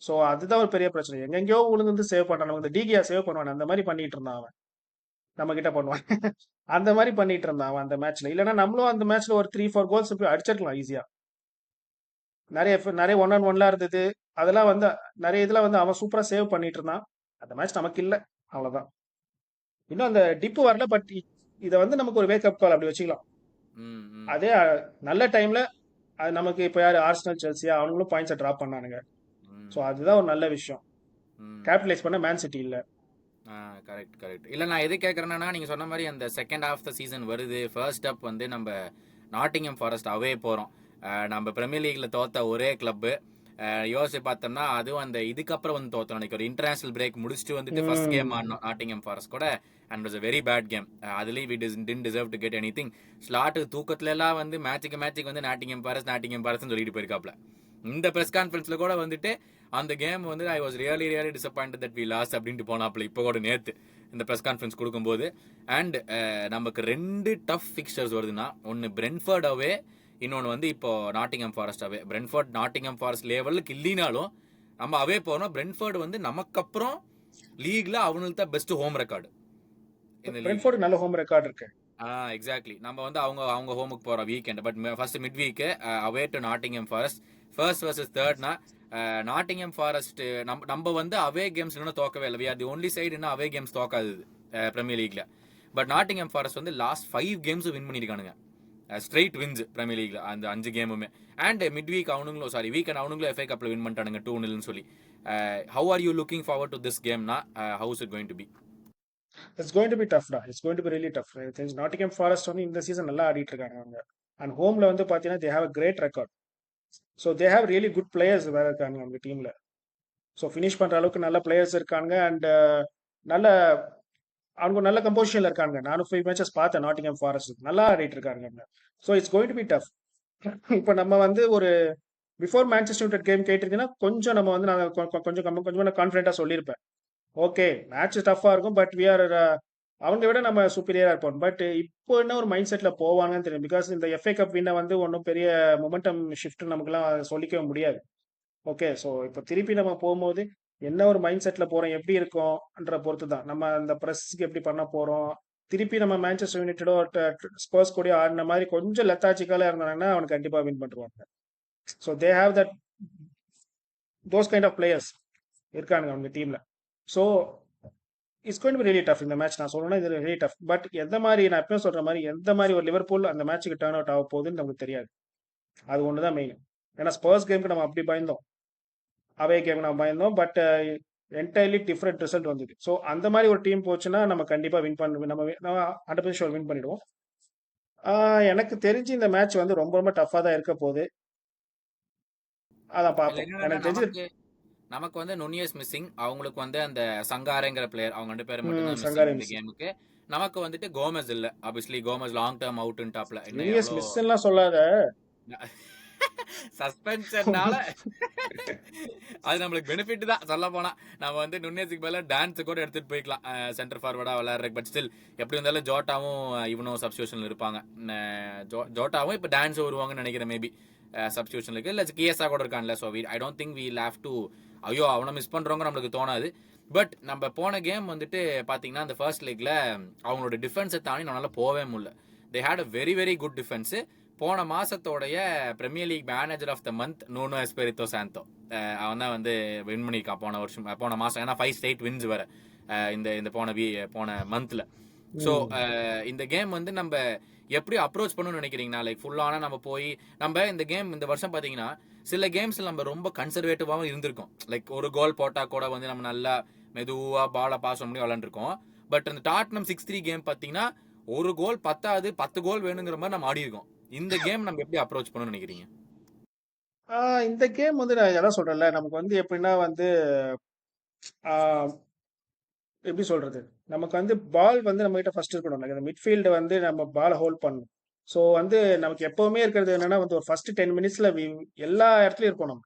Speaker 2: So அதுதான் ஒரு பெரிய பிரச்சனை. எங்கெங்கயோ உனக்கு வந்து சேவ் பண்றான். இந்த டிகியா சேவ் பண்ணுவான். அந்த மாதிரி பண்ணிட்டு இருந்தான் அவன். நம்ம கிட்ட பண்ணுவான். அந்த மாதிரி பண்ணிட்டு இருந்தான் அவன் அந்த மேட்ச்ல. இல்லைன்னா நம்மளும் அந்த மேட்ச்ல ஒரு 3-4 கோல்ஸ் அடிச்சிருக்கலாம் ஈஸியா. நிறைய நிறைய 1-on-1லாம் இருந்தது. அதெல்லாம் வந்து நிறைய இதுல வந்து அவன் சூப்பரா சேவ் பண்ணிட்டு இருந்தான். அந்த மேட்ச் நமக்கு இல்ல. அவ்வளவுதான். இன்னும் அந்த டிப்பு வரல. பட் இதை வந்து நமக்கு ஒரு வேக்கப் கால் அப்படி வச்சுக்கலாம்.
Speaker 1: ம், ம்,
Speaker 2: அதே நல்ல டைம்ல அது நமக்கு இப்போ யாரு ஆர்சனல் செல்சியா அவங்களும் பாயிண்ட்ஸை ட்ராப் பண்ணானுங்க.
Speaker 1: ம்,
Speaker 2: ஸோ அதுதான் ஒரு நல்ல விஷயம்.
Speaker 1: ம்.
Speaker 2: கேபிட்டலைஸ் பண்ண மேன் சிட்டி இல்ல.
Speaker 1: Correct correct. இல்ல நான் எது கேட்கறேன்னா நீங்க சொன்ன மாதிரி அந்த செகண்ட் ஹாஃப் த சீசன் வருது. ஃபர்ஸ்ட் அப் வந்து நம்ம நாட்டிங்ஹாம் ஃபாரஸ்ட் அவே போறோம். நம்ம பிரீமியர் லீக்ல தோத்த ஒரே கிளப்பு. யோசிச்சு பார்த்தோம்னா அதுவும் அந்த இதுக்கப்புறம் வந்து தோத்தோம் நினைக்கிறேன். ஒரு இன்டர்நேஷனல் பிரேக் முடிச்சுட்டு வந்துட்டு ஃபர்ஸ்ட் கேம்
Speaker 2: ம்.
Speaker 1: ஆடினோம் நாட்டிங்ஹாம் ஃபாரஸ்ட் கூட. And was a very bad game. அதுலேயும் we didn't deserve to get anything. Slot தூக்கத்துல எல்லாம் வந்து மேட்சுக்கு வந்து நாட்டிங்ஹாம் ஃபாரஸ்ட்னு சொல்லிட்டு போயிருக்காப்ல. இந்த ப்ரெஸ் கான்ஃபரன்ஸ்ல கூட வந்துட்டு அந்த கேம் வந்து I was really disappointed that we lost அப்படின்ட்டு போனாப்ல இப்போ கூட நேத்து இந்த ப்ரெஸ் கான்ஃபரன்ஸ் கொடுக்கும்போது. அண்ட் நமக்கு 2 டஃப் ஃபிக்சர்ஸ் வருதுன்னா, ஒன்று பிரென்ஃபர்ட் அவே, இன்னொன்று வந்து இப்போ நாட்டிங்ஹாம் ஃபாரஸ்ட் அவே. பிரென்ஃபர்ட் நாட்டிங்ஹாம் ஃபாரஸ்ட் லெவலுக்கு இல்லைனாலும் நம்ம அவே போறோம். பிரென்ஃபர்ட் வந்து நமக்கு அப்புறம் லீக்ல அவனுக்கு தான் பெஸ்ட் ஹோம் ரெக்கார்டு இந்த லீக்ல.
Speaker 2: பிரென்ஃபோர்டு நல்ல ஹோம் ரெக்கார்ட் இருக்கு.
Speaker 1: எக்ஸாக்ட்லி. நம்ம வந்து அவங்க அவங்க ஹோமுக்கு போறோம் weekend. But first midweek away to Nottingham Forest. First versus தேர்ட்னா நாட்டிங்ஹாம் ஃபாரஸ்ட் நம்ம வந்து அவே கேம்ஸ் இன்னும் தோக்கவே இல்லை. We are the only side இன்னும் அவே கேம்ஸ் தோக்காது பிரீமியர் லீக்ல. பட் நாட்டிங்ஹாம் ஃபாரஸ்ட் வந்து லாஸ்ட் 5 கேம்ஸ் வின் பண்ணிருக்கானுங்க. ஸ்ட்ரெயிட் வின்ஸ் பிரீமியர் லீக்ல அந்த 5 கேமுமே. அண்ட் மிட் வீக் அவனுங்களும் வீக்கெண்ட் அவனுங்களும் FA கப்ல வின் பண்ணிட்டானுங்க 2-0 சொல்லி. How are you looking forward to this கேம்னா, how is it going to be?
Speaker 2: It's going to be டஃப்டா. It's going to be really tough. Nottingham Forest வந்து இந்த season நல்லா ஆடிட்டு இருக்காங்க அவங்க. அண்ட் ஹோம்ல வந்து பாத்தீங்கன்னா they have a great record. So they have really good players வேற இருக்காங்க அவங்க டீம்ல. ஸோ ஃபினிஷ் பண்ற அளவுக்கு நல்ல பிளேயர்ஸ் இருக்காங்க. அண்ட் நல்ல அவங்க நல்ல கம்போசிஷன்ல இருக்காங்க. நானும் 5 மேட்சஸ் பார்த்தேன் நாட்டிங்ஹாம் ஃபாரஸ்ட் நல்லா ஆடிட்டு இருக்காங்க. So it's going to B tough. இப்போ நம்ம வந்து ஒரு பிஃபோர் மேன்செஸ்டர் யுனைடெட் கேம் கேட்டிருந்தீங்கன்னா கொஞ்சம் நம்ம வந்து நான் கொஞ்சம் கான்ஃபிடென்ட்டா சொல்லியிருப்பேன். ஓகே மேட்ச் டஃப்பாக இருக்கும், பட் வி ஆர் அவங்க விட நம்ம சூப்பீரியரா இருப்போம். பட் இப்போ என்ன ஒரு மைண்ட் செட்ல போவாங்கன்னு தெரியும். பிகாஸ் இந்த FA கப் வின்ன வந்து ஒன்றும் பெரிய மொமெண்டம் ஷிஃப்ட் நமக்குலாம் சொல்லிக்கவே முடியாது. ஓகே, ஸோ இப்போ திருப்பி நம்ம போகும்போது என்ன ஒரு மைண்ட் செட்ல போறோம், எப்படி இருக்கோம்ன்ற பொறுத்து தான் நம்ம அந்த ப்ரெஸ்க்கு எப்படி பண்ண போறோம். திருப்பி நம்ம மேன்செஸ்டர் யுனைடெடோ ஸ்பர்ஸ் கூட ஆடின மாதிரி கொஞ்சம் லெத்தாச்சிக்கலா இருந்தாங்கன்னா அவனுக்கு கண்டிப்பா வின் பண்ணுவாங்க. So they have that those kind of players இருக்கானுங்க அவங்க டீம்ல. So it's going to be really tough இந்த மேட்ச். நான் சொல்லணும்னா இது ரியலி டஃப். பட் எந்த மாதிரி நான் எப்பயும் சொல்ற மாதிரி எந்த மாதிரி ஒரு லிவர்பூல் அந்த மேட்ச்சுக்கு டர்ன் அவுட் ஆக போகுதுன்னு நமக்கு தெரியாது. அது ஒன்று தான் மெயின். ஏன்னா ஸ்பர்ஸ் கேமுக்கு நம்ம அப்படி பயந்தோம், அவே கேம் நம்ம பயந்தோம். பட் என்டையர்லி டிஃப்ரெண்ட் ரிசல்ட் வந்தது. ஸோ அந்த மாதிரி ஒரு டீம் போச்சுன்னா நம்ம கண்டிப்பாக வின் பண்ண நம்ம 100% வின் பண்ணிடுவோம். எனக்கு தெரிஞ்சு இந்த மேட்ச் வந்து ரொம்ப ரொம்ப டஃப்பாக தான் இருக்க போகுது. அதான்
Speaker 1: இல்ல
Speaker 2: பார்ப்போம்.
Speaker 1: என்னன்னா
Speaker 2: எனக்கு தெரிஞ்சு
Speaker 1: நமக்கு வந்து நுனியஸ் மிஸ்ஸிங். அவங்களுக்கு வந்து அந்த சங்காரங்கிற பிளேயர், அவங்க 2 பேரும் மட்டும்தான் மிஸ்ஸிங்
Speaker 2: சங்காரி
Speaker 1: இந்த
Speaker 2: மிஸ்.
Speaker 1: கேமுக்கு. நமக்கு வந்துட்டு கோமஸ் இல்ல. ஆப்வியஸ்லி கோமஸ் லாங் டேர்ம் அவுட்னு டாப்ல. இன்னும்
Speaker 2: யூனியஸ்
Speaker 1: எவ்வளோ
Speaker 2: மிஸ்லாம் சொல்லாத.
Speaker 1: சஸ்பென்ஷன்னால அது நம்மளுக்கு பெனிஃபிட் தான் சொல்ல போனா. நம்ம வந்து நுண்ணியத்துக்கு பதிலா டான்ஸ் கூட எடுத்துட்டு போய்க்கலாம் சென்டர் ஃபார்வர்டா விளையாடுறதுக்கு. பட் ஸ்டில் எப்படி இருந்தாலும் ஜோட்டாவும் இவனும் சப்ஸ்டியூஷன்ல இருப்பாங்க. ஜோட்டாவும் இப்போ டான்ஸ் வருவாங்கன்னு நினைக்கிறேன். மேபி சப்ஸ்டியூஷன் இருக்கு. இல்லை கிஎஸ்ஆ கூட இருக்கான்ல. So I don't think we have to ஐயோ அவனை மிஸ் பண்றவங்க நம்மளுக்கு தோணாது. பட் நம்ம போன கேம் வந்துட்டு பார்த்தீங்கன்னா அந்த ஃபர்ஸ்ட் லீக்ல அவங்களோட டிஃபென்ஸை தாண்டி நம்மளால போவே முடியல. They had a very very good defence. போன மாசத்தோடைய Premier League manager of the month Nuno Espirito Santo, அவன் தான் வந்து வின் பண்ணியிருக்கான் போன மாசம். ஏன்னா 5 ஸ்ட்ரெயிட் வின்ஸ் வர இந்த இந்த போன மந்த்ல. ஸோ இந்த கேம் வந்து நம்ம எப்படி அப்ரோச் பண்ணணும்னு நினைக்கிறீங்கன்னா, லைக் ஃபுல்லான நம்ம போய் நம்ம இந்த கேம் இந்த வருஷம் பார்த்தீங்கன்னா சில கேம்ஸ்ல நம்ம ரொம்ப கன்சர்வேட்டிவாகவும் இருந்திருக்கோம். லைக் ஒரு கோல் போட்டா கூட வந்து நம்ம நல்லா மெதுவா பாலை பாஸ் பண்ணி விளாண்டுருக்கோம். பட் அந்த டாட்னம் 6-3 கேம் பார்த்தீங்கன்னா ஒரு கோல் பத்தாது 10 கோல் வேணுங்கிற மாதிரி நம்ம ஆடி இருக்கோம். இந்த கேம் நம்ம எப்படி அப்ரோச் பண்ணணும்னு நினைக்கிறீங்க?
Speaker 2: இந்த கேம் வந்து நான் எல்லாம் சொல்றேன்ல, நமக்கு வந்து எப்படின்னா வந்து ஆஹ் எப்படி சொல்றது, நமக்கு வந்து பால் வந்து நம்ம கிட்ட ஃபர்ஸ்ட் இருக்கணும். இந்த மிட்ஃபீல்டு வந்து நம்ம பாலை ஹோல்ட் பண்ணணும். ஸோ வந்து நமக்கு எப்பவுமே இருக்கிறது என்னன்னா வந்து ஒரு ஃபர்ஸ்ட் 10 மினிட்ஸ்ல எல்லா இடத்துலயும் இருப்போம். நம்ம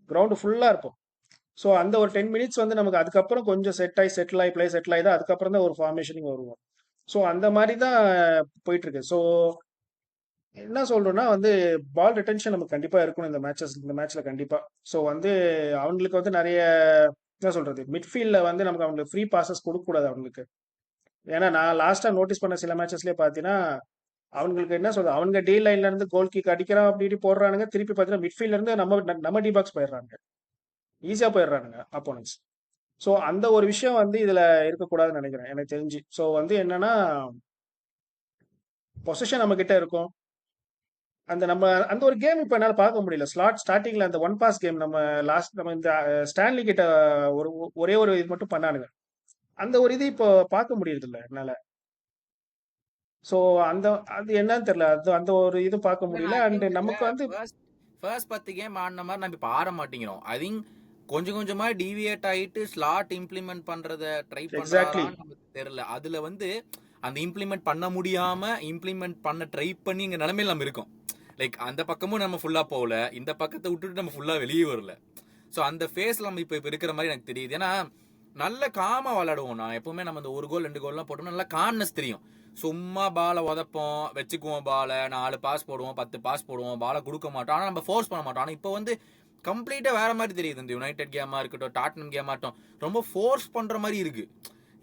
Speaker 2: கிரவுண்டு ஃபுல்லா இருப்போம். ஸோ அந்த ஒரு 10 மினிட்ஸ் வந்து நமக்கு அதுக்கப்புறம் கொஞ்சம் செட்டில் ஆகி பிளே செட்டில் ஆகி தான் அதுக்கப்புறம் தான் ஒரு ஃபார்மேஷனிங் வருவோம். ஸோ அந்த மாதிரி தான் போயிட்டு இருக்கு. ஸோ என்ன சொல்றோம்னா வந்து பால் ரிட்டென்ஷன் நமக்கு கண்டிப்பா இருக்கணும் இந்த மேட்ச்ல கண்டிப்பா. ஸோ வந்து அவங்களுக்கு வந்து நிறைய என்ன சொல்றது, மிட்ஃபீல்ட்ல வந்து நமக்கு அவங்களுக்கு ஃப்ரீ பாசஸ் கொடுக்க கூடாது அவங்களுக்கு. ஏன்னா நான் லாஸ்டா நோட்டீஸ் பண்ண சில மேட்சஸ்லயே பாத்தீங்கன்னா அவங்களுக்கு என்ன சொல்றது, அவங்க டீ லைன்ல இருந்து கோல் கிக் அடிக்கிறான் அப்படி இப்படி போடுறானுங்க. திருப்பி பாத்தீங்கன்னா மிட்ஃபீல்ட்ல இருந்து நம்ம டி பாக்ஸ் போயிடுறாங்க, ஈஸியா போயிடுறானுங்க அப்போனன்ஸ். ஸோ அந்த ஒரு விஷயம் வந்து இதுல இருக்கக்கூடாதுன்னு நினைக்கிறேன் எனக்கு தெரிஞ்சு. ஸோ வந்து என்னன்னா பொசிஷன் நம்ம கிட்ட இருக்கும். அந்த ஒரு கேம் இப்ப என்னால பார்க்க முடியல. ஸ்டார்டிங்ல அந்த ஒன் பாஸ் கேம் நம்ம இந்த ஸ்டான்லி கிட்ட ஒரு ஒரே ஒரு இது மட்டும் பண்ணானுங்க. அந்த ஒரு இது இப்போ பார்க்க முடியறது இல்ல என்னால. சோ அந்த அது என்னன்னு தெரியல. அந்த ஒரு இது பார்க்க
Speaker 1: இல்ல
Speaker 2: முடியல.
Speaker 1: நான் ஐ
Speaker 2: அண்ட்
Speaker 1: திங்க் இதுல
Speaker 2: நமக்கு வந்து
Speaker 1: ஃபர்ஸ்ட் ஃபர்ஸ்ட் 10 கேம் ஆடின மாதிரி நம்ம இப்போ ஆட மாட்டேங்கிறோம். ஐ திங்க் கொஞ்சம் கொஞ்சமா டிவியேட் ஆயிட்டு ஸ்லாட் இம்ப்ளிமெண்ட் பண்றத ட்ரை
Speaker 2: எக்ஸாக்ட்லி.
Speaker 1: பண்றாரான்னு நமக்கு தெரியல. அதுல வந்து அந்த இம்ப்ளிமெண்ட் பண்ண முடியாம இம்ப்ளிமெண்ட் பண்ண ட்ரை பண்ணி இங்க நிலைமையில நம்ம இருக்கோம். லைக் அந்த பக்கமும் நம்ம ஃபுல்லா போகல, இந்த பக்கத்தை விட்டுட்டு நம்ம ஃபுல்லா வெளியே வரல. ஸோ அந்த ஃபேஸ்ல நம்ம இப்போ இருக்கிற மாதிரி எனக்கு தெரியுது. ஏன்னா நல்ல காமா விளையாடுவோம். நான் எப்பவுமே நம்ம இந்த 1 கோல் 2 கோல்லாம் போட்டோம்னா நல்லா காம்னஸ் தெரியும். சும்மா பாலை உதப்போம், வச்சுக்குவோம் பாலை, 4 பாஸ் போடுவோம், 10 பாஸ் போடுவோம், பாலை கொடுக்க மாட்டோம். ஆனால் நம்ம ஃபோர்ஸ் பண்ண மாட்டோம். ஆனால் இப்போ வந்து கம்ப்ளீட்டாக வேற மாதிரி தெரியுது. இந்த யுனைடெட் கேமாக இருக்கட்டும், டாட்னம் கேமாக இருக்கட்டும், ரொம்ப ஃபோர்ஸ் பண்ணுற மாதிரி இருக்கு.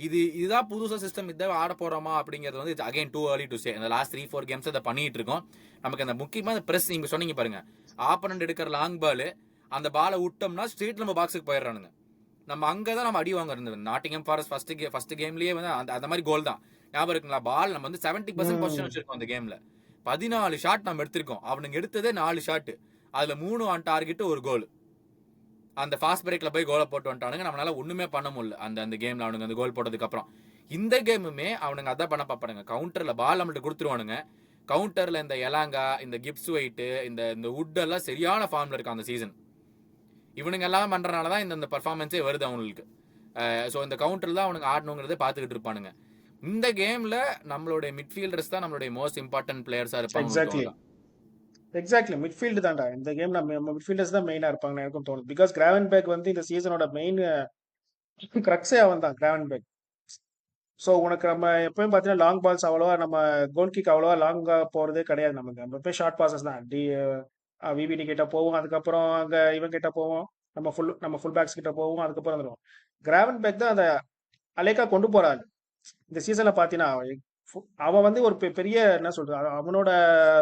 Speaker 1: இதுதான் புதுசாக சிஸ்டம், இதை ஆட போகிறோமா அப்படிங்கிறது வந்து again too early to say. இந்த லாஸ்ட் 3-4 கேம்ஸ் அதை பண்ணிட்டு இருக்கோம். நமக்கு அந்த முக்கியமாக ப்ரெஸ் நீங்கள் சொன்னீங்க பாருங்க, ஆப்பனண்ட் எடுக்கிற லாங் பால், அந்த பாலை விட்டோம்னா ஸ்ட்ரெயிட் நம்ம பாக்ஸுக்கு போயிடுறானுங்க. நம்ம அங்கே தான் நம்ம அடி வாங்க இருந்தது. நாட்டிங்ஹாம் ஃபாரஸ்ட் ஃபர்ஸ்ட் கேம்லேயே வந்து அந்த மாதிரி கோல் தான் ஞாபகம் இருக்குங்களா? பால் நம்ம வந்து 70% பொசிஷன் வச்சிருக்கோம் அந்த கேமில். 14 ஷாட் நம்ம எடுத்திருக்கோம். அவனுங்க எடுத்ததே 4 ஷாட்டு, அதில் 3 ஆன் டார்கெட்டு, ஒரு கோல். அந்த ஃபாஸ்ட் பிரேக்ல போய் கோலை போட்டு வந்துட்டானுங்க. நம்மளால ஒண்ணுமே பண்ண முடியல அந்த கேம்ல. அவனுங்க அந்த கோல் போட்டதுக்கு அப்புறம் இந்த கேமுமே அவனுங்க அதான் பண்ண பார்ப்பானுங்க. கவுண்டர்ல பால் நம்மள்ட்ட கொடுத்துருவானுங்க. கவுண்டர்ல இந்த எலாங்கா, இந்த கிப்ஸ் ஒயிட், இந்த வுட் எல்லாம் சரியான ஃபார்ம்ல இருக்கு அந்த சீசன். இவனுங்க எல்லாம் பண்றதுனால தான் இந்த பர்ஃபார்மன்ஸே வருது அவங்களுக்கு. ஸோ இந்த கவுண்டர் தான் அவனுங்க ஆடணுங்கிறத பார்த்துக்கிட்டு இருப்பானுங்க. இந்த கேம்ல நம்மளுடைய மிட்ஃபீல்டர்ஸ் தான் நம்மளுடைய மோஸ்ட் இம்பார்ட்டன்ட் பிளேயர்ஸா
Speaker 2: எக்ஸாக்ட்லி.
Speaker 1: இருப்பாங்க.
Speaker 2: எக்ஸாக்ட்லி, மிட்ஃபீல்டு தான்டா இந்த கேம்ல. மிட்ஃபீல்டர்ஸ் தான் மெயினா இருப்பாங்க எனக்கும் தோணுது. பிகாஸ் கிராவன்பேக் வந்து இந்த சீசனோட மெயின் கிரக்ஸே அவன் தான், கிராவன்பேக். ஸோ உனக்கு நம்ம எப்பயும் பார்த்தீங்கன்னா லாங் பால்ஸ் அவ்வளோவா நம்ம கோல் கிக் அவ்வளோவா லாங்காக போகிறதே கிடையாது நமக்கு. நம்ம எப்பயும் ஷார்ட் பாசஸ் தான். விபிடி கிட்ட போவோம், அதுக்கப்புறம் அங்கே இவன் கிட்ட போவோம், நம்ம ஃபுல் பேக்ஸ் கிட்ட போவோம், அதுக்கப்புறம் வந்துடுவோம். கிராவன் பேக் தான் அதை அலேக்கா கொண்டு போறாரு. இந்த சீசன்ல பார்த்தீங்கன்னா அவன் வந்து ஒரு பெரிய என்ன சொல்றது, அவனோட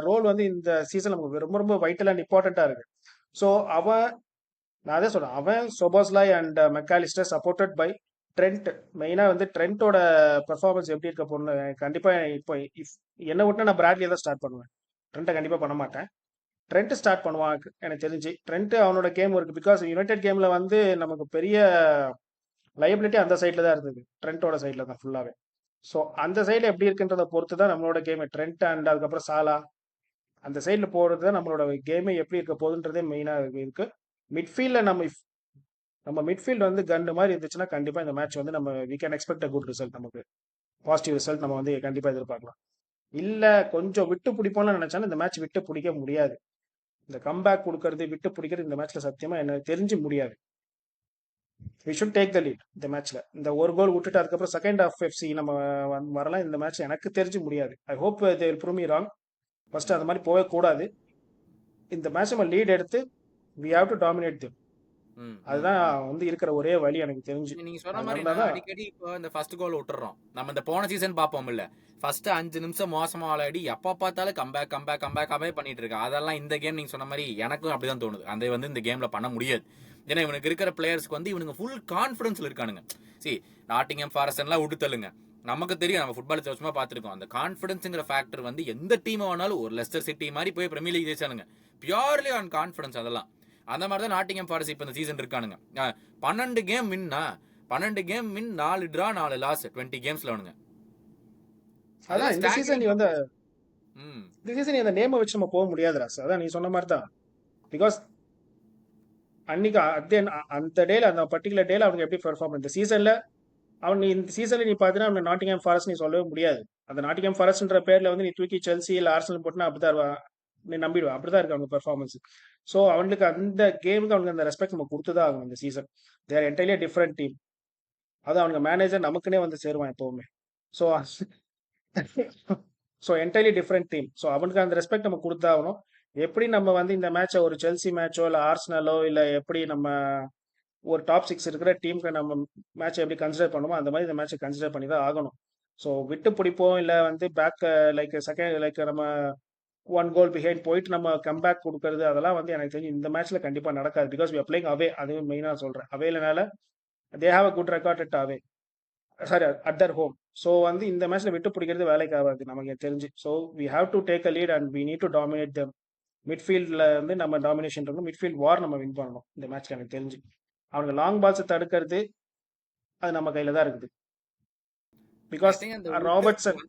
Speaker 2: ரோல் வந்து இந்த சீசன் நமக்கு ரொம்ப ரொம்ப வைட்டல் அண்ட் இம்பார்ட்டண்டா இருக்கு. ஸோ நான் அதே சொல்றேன், அவன் Szoboszlai and Mac Allister supported by Trent. மெயினா வந்து ட்ரெண்டோட பெர்ஃபார்மன்ஸ் எப்படி இருக்க போகணும்னு கண்டிப்பா இப்போ என்ன விட்டா நான் பிராட்லியை தான் ஸ்டார்ட் பண்ணுவேன். ட்ரெண்ட்டை கண்டிப்பா பண்ண மாட்டேன். ட்ரெண்ட் ஸ்டார்ட் பண்ணுவான் எனக்கு தெரிஞ்சு. ட்ரெண்ட் அவனோட கேம் இருக்கு. பிகாஸ் யுனைடெட் கேம்ல வந்து நமக்கு பெரிய லைபிலிட்டி அந்த சைட்ல தான் இருந்தது, ட்ரெண்டோட சைட்ல தான் ஃபுல்லாவே. ஸோ அந்த சைடில் எப்படி இருக்குன்றத பொறுத்து தான் நம்மளோட கேம். ட்ரெண்ட் அண்ட் அதுக்கப்புறம் சாலா அந்த சைடில் போகிறது தான் நம்மளோட கேமே எப்படி இருக்க போகுதுன்றதே மெயினாக இருக்கு. மிட்ஃபீல்டில் நம்ம மிட்ஃபீல்டு வந்து கண்டு மாதிரி இருந்துச்சுன்னா கண்டிப்பாக இந்த மேட்ச் வந்து நம்ம we can expect a good result. நமக்கு பாசிட்டிவ் ரிசல்ட் நம்ம வந்து கண்டிப்பாக எதிர்பார்க்கலாம். இல்லை கொஞ்சம் விட்டு பிடிப்போம்னு நினைச்சாலும் இந்த மேட்ச் விட்டு பிடிக்க முடியாது. இந்த கம்பேக் கொடுக்கறது விட்டு பிடிக்கிறது இந்த மேட்ச்ல சத்தியமா எனக்கு தெரிஞ்சு முடியாது. We should take the lead இந்த மேட்ச்ல. இந்த ஒரு கோல் விட்டுட்டு அதுக்கப்புறம் செகண்ட் ஹாஃப் எஃப்சி நம்ம வரலாம் இந்த மேட்ச் எனக்கு தெரிஞ்சு முடியாது. I hope they will prove me wrong. First அந்த மாதிரி போகவே கூடாது. இந்த மேட்ச் நம்ம லீட் எடுத்து we have to dominate them. அதுதான் வந்து இருக்கிற ஒரே வழி எனக்கு தெரிஞ்சு.
Speaker 1: நீங்க சொன்ன மாதிரி நான் அடிக்கடி இப்போ இந்த ஃபர்ஸ்ட் கோல் விட்டுறோம். நம்ம இந்த போன சீசன் பார்ப்போம் இல்ல, ஃபர்ஸ்ட் 5 நிமிஷம் மோசமா விளையாடி எப்ப பார்த்தாலும் கம்பேக்காவே பண்ணிட்டு இருக்கா. அதெல்லாம் இந்த கேம் நீங்க சொன்ன மாதிரி எனக்கும் அப்படிதான் தோணுது. அந்த வந்து இந்த கேம்ல பண்ண முடியாது. ஏன்னா இவனுக்கு இருக்கிற பிளேயர்ஸ்க்கு வந்து இவனுக்கு ஃபுல் கான்ஃபிடன்ஸ்ல இருக்கானுங்க. நாட்டிங்ஹாம் ஃபாரஸ்ட் எல்லாம் விட்டு தள்ளுங்க, நமக்கு தெரியும், நம்ம ஃபுட்பால் வருஷமா பார்த்துருக்கோம். அந்த கான்ஃபிடன்ஸ்ங்கிற ஃபேக்டர் வந்து எந்த டீம் வேணாலும், ஒரு லெஸ்டர் சிட்டி மாதிரி போய் பிரீமியர் லீக் ஜெயிச்சானுங்க பியூர்லி ஆன் கான்ஃபிடன்ஸ். அதெல்லாம் அந்த மாதிரி தான் நாட்டிங்ஹாம் ஃபாரஸ்ட் இப்போ இந்த சீசன் இருக்கானுங்க. 12 கேம் வின்னா, 12 கேம் வின், 4 டிரா 4 லாஸ் 20 கேம்ஸ்ல அவனுங்க.
Speaker 2: அதான் இந்த சீசன் நீ வந்து இந்த சீசன் நீ அந்த நேமை வச்சு நம்ம போக முடியாது ராஸ். அதான் நீ சொன்ன மாதிரி தான். பிகாஸ் அன்னைக்கு அந்த டேல, அந்த பர்டிகுலர் டேல அவனுக்கு எப்படி பெர்ஃபார்ம் இந்த சீசன்ல இந்த சீசன்ல நீ பார்த்தீங்கன்னா அவன் நாட்டிங்ஹாம் ஃபாரஸ்ட் நீ சொல்லவே முடியாது. அந்த நாட்டிங்ஹாம் ஃபாரஸ்ட்ன்ற பேர்ல வந்து நீ தூக்கி செல்சி இல்லை ஆர்சனல் போட்டுனா அப்படிதான் நீ நம்பிடுவான். அப்படிதான் இருக்கு அவங்க பெர்ஃபார்மன்ஸ். ஸோ அவனுக்கு அந்த கேமுக்கு அவனுக்கு அந்த ரெஸ்பெக்ட் நம்ம கொடுத்துதான் ஆகும் இந்த சீசன். தேர் என்டையர்லி டிஃப்ரெண்ட் டீம். அது அவனுக்கு மேனேஜர் நமக்குன்னே வந்து சேருவான் எப்பவுமே. So entirely different team. So அவனுக்கு அந்த ரெஸ்பெக்ட் நம்ம கொடுத்தாகணும். எப்படி நம்ம வந்து இந்த மேட்சை ஒரு செல்சி மேட்சோ இல்லை ஆர்சனலோ இல்லை எப்படி நம்ம ஒரு டாப் 6 இருக்கிற டீமுக்கு நம்ம மேட்சை எப்படி கன்சிடர் பண்ணுமோ அந்த மாதிரி இந்த மேட்சை கன்சிடர் பண்ணி தான் ஆகணும். ஸோ விட்டு பிடிப்போம் இல்லை வந்து பேக் லைக் செகண்ட் லைக் நம்ம 1 கோல் பிஹைண்ட் போயிட்டு நம்ம கம்பேக் கொடுக்கறது அதெல்லாம் வந்து எனக்கு தெரிஞ்சு இந்த மேட்ச்ல கண்டிப்பா நடக்காது. Because we are playing away. அதுவும் மெயினா சொல்றேன், அவேலனால they have a good record at away, sorry at their home. So வந்து இந்த மேட்ச்ல விட்டு பிடிக்கிறது வேலைக்கு ஆகாது நமக்கு தெரிஞ்சு. So we have to take a lead and we need to dominate them. மிட்ஃபீல்ட்ல வந்து நம்ம டாமினேஷன் இருக்கும். மிட்ஃபீல்ட் வார் நம்ம வின் பண்ணணும் இந்த மேட்ச்ல எனக்கு தெரிஞ்சு. அவனுக்கு லாங் பால்ஸை தடுக்கிறது அது நம்ம கையில தான் இருக்குது. பிகாஸ் ராபர்ட்சன்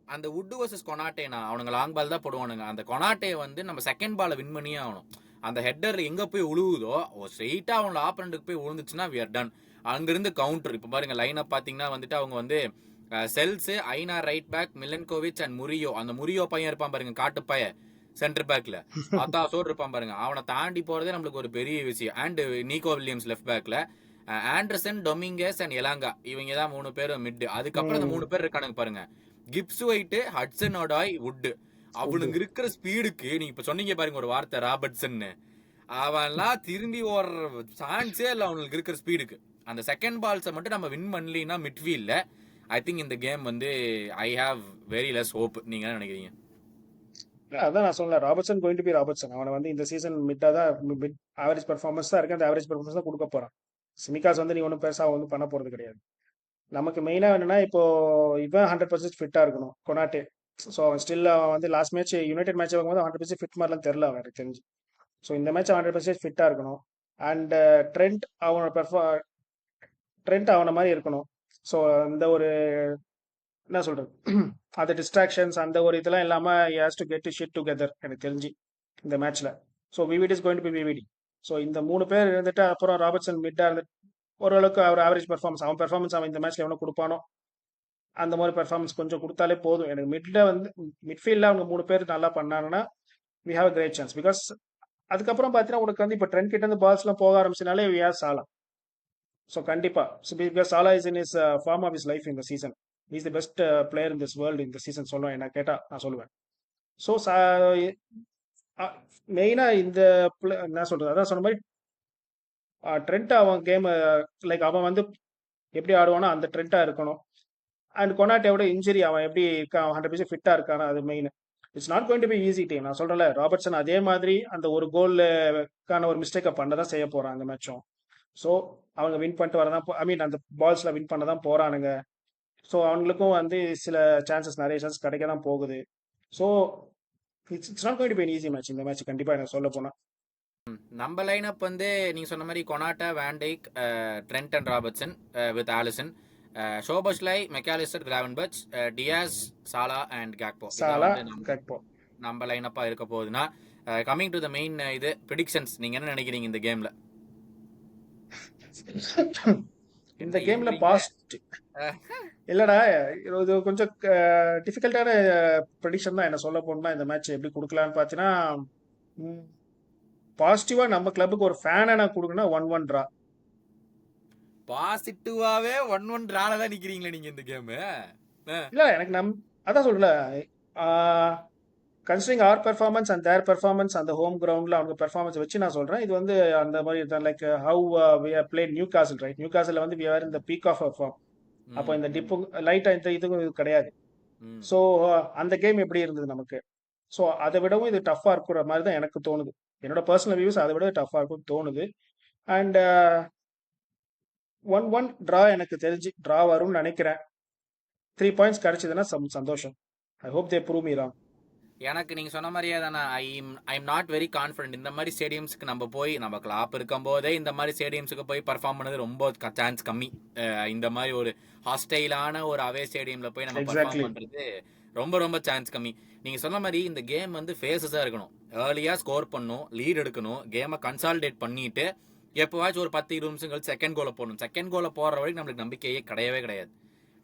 Speaker 1: அந்த வுட் வர்சஸ் கொனாட்டேனா அவனுங்க லாங் பால் தான் போடுவானுங்க. அந்த கொனாட்டே வந்து நம்ம செகண்ட் பாலை வின் பண்ணியே ஆகணும். அந்த ஹெட்டர் எங்கே போய் உழுவுதோ ஸ்ட்ரெயிட்டாக அவங்கள ஆப்பரண்ட்டுக்கு போய் விழுந்துச்சுன்னா we are done. அங்கிருந்து கவுண்டர். இப்போ பாருங்க லைனை பார்த்தீங்கன்னா வந்துட்டு அவங்க வந்து cells, Aina right back, மிலன்கோவிச் and முரியோ. அந்த முரியோ பையன் இருப்பான் பாருங்க, காட்டு பையன் சென்டர் பேக்ல பத்தாசோடு இருப்பான் பாருங்க. அவனை தாண்டி போறதே நம்மளுக்கு ஒரு பெரிய விஷயம். அண்ட் நீகோ வில்லியம்ஸ் லெஃப்ட் பேக்ல, ஆண்டர்சன், டொமிங்கஸ் அண்ட் எலாங்கா, இவங்க தான் 3 பேர் மிட். அதுக்கப்புறம் அந்த 3 பேர் இருக்கானுங்க பாருங்க, கிப்ஸ் ஒயிட், ஹட்சன் ஒடாய், வுட். அவனுங்க இருக்கிற ஸ்பீடுக்கு நீங்க இப்ப சொன்னீங்க பாருங்க ஒரு வார்த்தை ராபர்ட்சன், அவன்லாம் திரும்பி ஓடுற சான்ஸே இல்லை அவனுக்கு இருக்கிற ஸ்பீடுக்கு. அந்த செகண்ட் பால்ஸை மட்டும் நம்ம வின் பண்ணலினா மிட்ஃபீல்ட்ல, ஐ திங்க் இந்த கேம் வந்து I have very less hope. நீங்க என்ன நினைக்கிறீங்க?
Speaker 2: அதான் நான் சொன்னேன், Robertson going to be Robertson. அவனை வந்து இந்த சீசன் மிட்டா தான், மிட் ஆவரேஜ் பெர்ஃபார்மன்ஸ் தான் இருக்கு. அந்த ஆவரேஜ் பெர்ஃபார்மன்ஸ் தான் கொடுக்க போறான். சிமிகாஸ் வந்து நீ ஒன்றும் பெருசா வந்து பண்ண போறது கிடையாது. நமக்கு மெயினா என்னன்னா, இப்போ இவன் 100% ஃபிட்டா இருக்கணும், கொனாட்டே. ஸோ அவன் ஸ்டில் வந்து லாஸ்ட் மேட்ச் யுனைடெட் மேட்ச் வரும்போது 100% ஃபிட் மாதிரிலாம் தெரியல அவன், எனக்கு தெரிஞ்சு. ஸோ இந்த மேட்ச் 100% ஃபிட்டா இருக்கணும். அண்ட் ட்ரெண்ட் அவனை மாதிரி இருக்கணும். ஸோ அந்த ஒரு என்ன சொல்றது, அந்த டிஸ்ட்ராக்ஷன்ஸ் அந்த ஒரு இதெல்லாம் இல்லாம has to get shit together எனக்கு தெரிஞ்சு இந்த மேட்ச்ல. So VVD is going to be VVD. So இந்த 3 பேர் இருந்துட்டு அப்புறம் ராபர்ட்சன் மிட்டா இருந்துட்டு ஓரளவுக்கு அவர் ஆவரேஜ் பெர்ஃபார்மன்ஸ், அவன் பெர்ஃபார்மன்ஸ் அவன் இந்த மேட்ச்ல எவ்வளோ கொடுப்பானோ அந்த மாதிரி பெர்ஃபார்மன்ஸ் கொஞ்சம் கொடுத்தாலே போதும் எனக்கு. மிட்ஃபீல்டில் அவங்க 3 பேர் நல்லா பண்ணாங்கன்னா we have a great chance. Because அதுக்கப்புறம் பார்த்தீங்கன்னா உனக்கு வந்து இப்போ ட்ரெண்ட் கிட்ட இருந்து பால்ஸ்லாம் போக ஆரம்பிச்சனாலே வி ஹேவ் சாலா. ஸோ கண்டிப்பா, because Salah is in his form of his life இந்த season. Is the best player in this world இந்த சீசன் சொல்லுவேன், என்ன கேட்டா நான் சொல்லுவேன். ஸோ மெயினா இந்த என்ன சொல்றது, அதான் சொன்ன மாதிரி ட்ரெண்ட் அவன் கேம் லைக் அவன் வந்து எப்படி ஆடுவானோ அந்த ட்ரெண்டா இருக்கணும். அண்ட் கொனாட்டோட இன்ஜுரி அவன் எப்படி இருக்கான், 100% ஃபிட்டா இருக்கானா, அது main. It's not going to be easy team. நான் சொல்றேன்ல, ராபர்ட்சன் அதே மாதிரி அந்த ஒரு கோல்லுக்கான ஒரு மிஸ்டேக்கை பண்ண தான் செய்ய போறான் அந்த மேட்சும். ஸோ அவங்க வின் பண்ணிட்டு வரதான், ஐ மீன் அந்த பால்ஸ்ல வின் பண்ண தான் போறானுங்க. ஸோ அவங்களுக்கும் வந்து சில சான்சஸ், நிறைய சான்ஸ் கிடைக்க தான் போகுது. So it's not going to be easy match இந்த மேட்ச் கண்டிப்பா, எனக்கு சொல்ல போனா.
Speaker 1: நம்ம லைனப் வந்து நீங்க சொன்ன மாதிரி Konate, Van Dijk, Trent and Robertson with Alisson, Szoboszlai, Mac Allister, Gravenberch, Diaz, Salah and Gakpo.
Speaker 2: Salah Gakpo
Speaker 1: நம்ம லைனப்பா இருக்க போகுதுன்னா, கமிங் டு த மெயின் இது ப்ரிடிக்ஷன்ஸ், நீங்க என்ன நினைக்கிறீங்க இந்த கேம்ல?
Speaker 2: இந்த கேம்ல பாசிட்டிவ் இல்லடா, இது கொஞ்சம் டிஃபிகல்ட்டான ப்ரெடிக்ஷன் தான். என்ன சொல்ல போனா இந்த மேட்ச் எப்படி கொடுக்கலான்னு பார்த்தீங்கன்னா, பாசிட்டிவா நம்ம கிளப்புக்கு ஒரு ஃபேனை நான் கொடுக்கணும் 1-1 ட்ரா.
Speaker 1: பாசிட்டிவாவே 1-1 டிரால தான் நிக்கிறீங்களா நீங்க இந்த கேம்?
Speaker 2: இல்ல எனக்கு அதான் சொல்றல, considering our performance and their performance அந்த ஹோம் கிரவுண்ட்ல அவங்க பெர்ஃபார்மன்ஸ் வச்சு நான் சொல்றேன். இது வந்து அந்த மாதிரி தான், like how we have played Newcastle, right? Newcastle வந்து we are in the peak of our form. அப்போ இந்த டிப்பு லைட்டா இந்த இதுவும் இது கிடையாது. ஸோ அந்த கேம் எப்படி இருந்தது நமக்கு? ஸோ அதை விடவும் இது டஃப்பா இருக்கிற மாதிரி தான் எனக்கு தோணுது. என்னோட பர்சனல் வியூஸ் அதை விட டஃப்பா இருக்கும்னு தோணுது. அண்ட் 1-1 ட்ரா எனக்கு தெரிஞ்சு ட்ரா வரும்னு நினைக்கிறேன். 3 பாயிண்ட்ஸ் கிடைச்சதுன்னா சந்தோஷம். ஐ ஹோப் தே ப்ரூவ் மீ ராங்.
Speaker 1: எனக்கு நீங்க சொன்ன மாதிரியே தானே, I am not very confident. இந்த மாதிரி ஸ்டேடியம்ஸ்க்கு நம்ம போய், நம்ம கிளாப் இருக்கும் போதே இந்த மாதிரி ஸ்டேடியம்ஸுக்கு போய் பர்ஃபார்ம் பண்ணது ரொம்ப சான்ஸ் கம்மி. இந்த மாதிரி ஒரு ஹாஸ்டைலான ஒரு அவே ஸ்டேடியம்ல போய் நம்ம பர்ஃபார்ம் பண்றது ரொம்ப ரொம்ப சான்ஸ் கம்மி. நீங்க சொன்ன மாதிரி இந்த கேம் வந்து ஃபேஸஸா இருக்கணும். ஏர்லியா ஸ்கோர் பண்ணணும், லீட் எடுக்கணும், கேமை கன்சாலிடேட் பண்ணிட்டு எப்போவாச்சும் ஒரு 10-20 நிமிஷம் கழிச்சு செகண்ட் கோலை போடணும். செகண்ட் கோலை போடுற வரைக்கும் நம்மளுக்கு நம்பிக்கையே கிடையவே கிடையாது.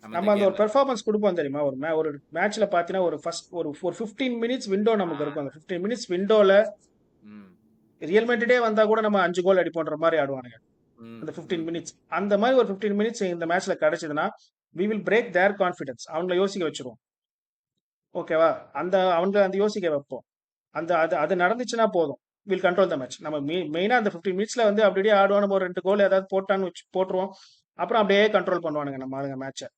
Speaker 2: நம்ம அந்த ஒரு பெர்ஃபார்மன்ஸ் கொடுப்போம் தெரியுமா? ஒரு மேட்ச்ல பாத்தீங்கன்னா ஒரு ஃபர்ஸ்ட் ஒரு 15 மினிட்ஸ் விண்டோ நமக்கு இருக்கும். அந்த 15 மினிட்ஸ் விண்டோல ரியல் மேட்ரிடே வந்தா கூட நம்ம 5 கோல் அடிப்போன்ற மாதிரி ஆடுவானுங்க அந்த 15 மினிட்ஸ். அந்த மாதிரி ஒரு 15 மினிட்ஸ் இந்த மேட்ச்ல கிடைச்சதுன்னா we will break their confidence. அவங்கள யோசிக்க வச்சிருவோம். ஓகேவா? அவங்கள அந்த யோசிக்க வைப்போம். அது நடந்துச்சுன்னா போதும், வில் கண்ட்ரோல் த மேட்ச். நம்ம மெயினா அந்த 15 மினிட்ஸ்ல வந்து அப்படியே ஆடுவான். நம்ம ஒரு 2 கோல் ஏதாவது போட்டான்னு போட்டுருவோம். அப்புறம் அப்படியே கண்ட்ரோல் பண்ணுவானுங்க நம்ம ஆளுங்க மேட்சை.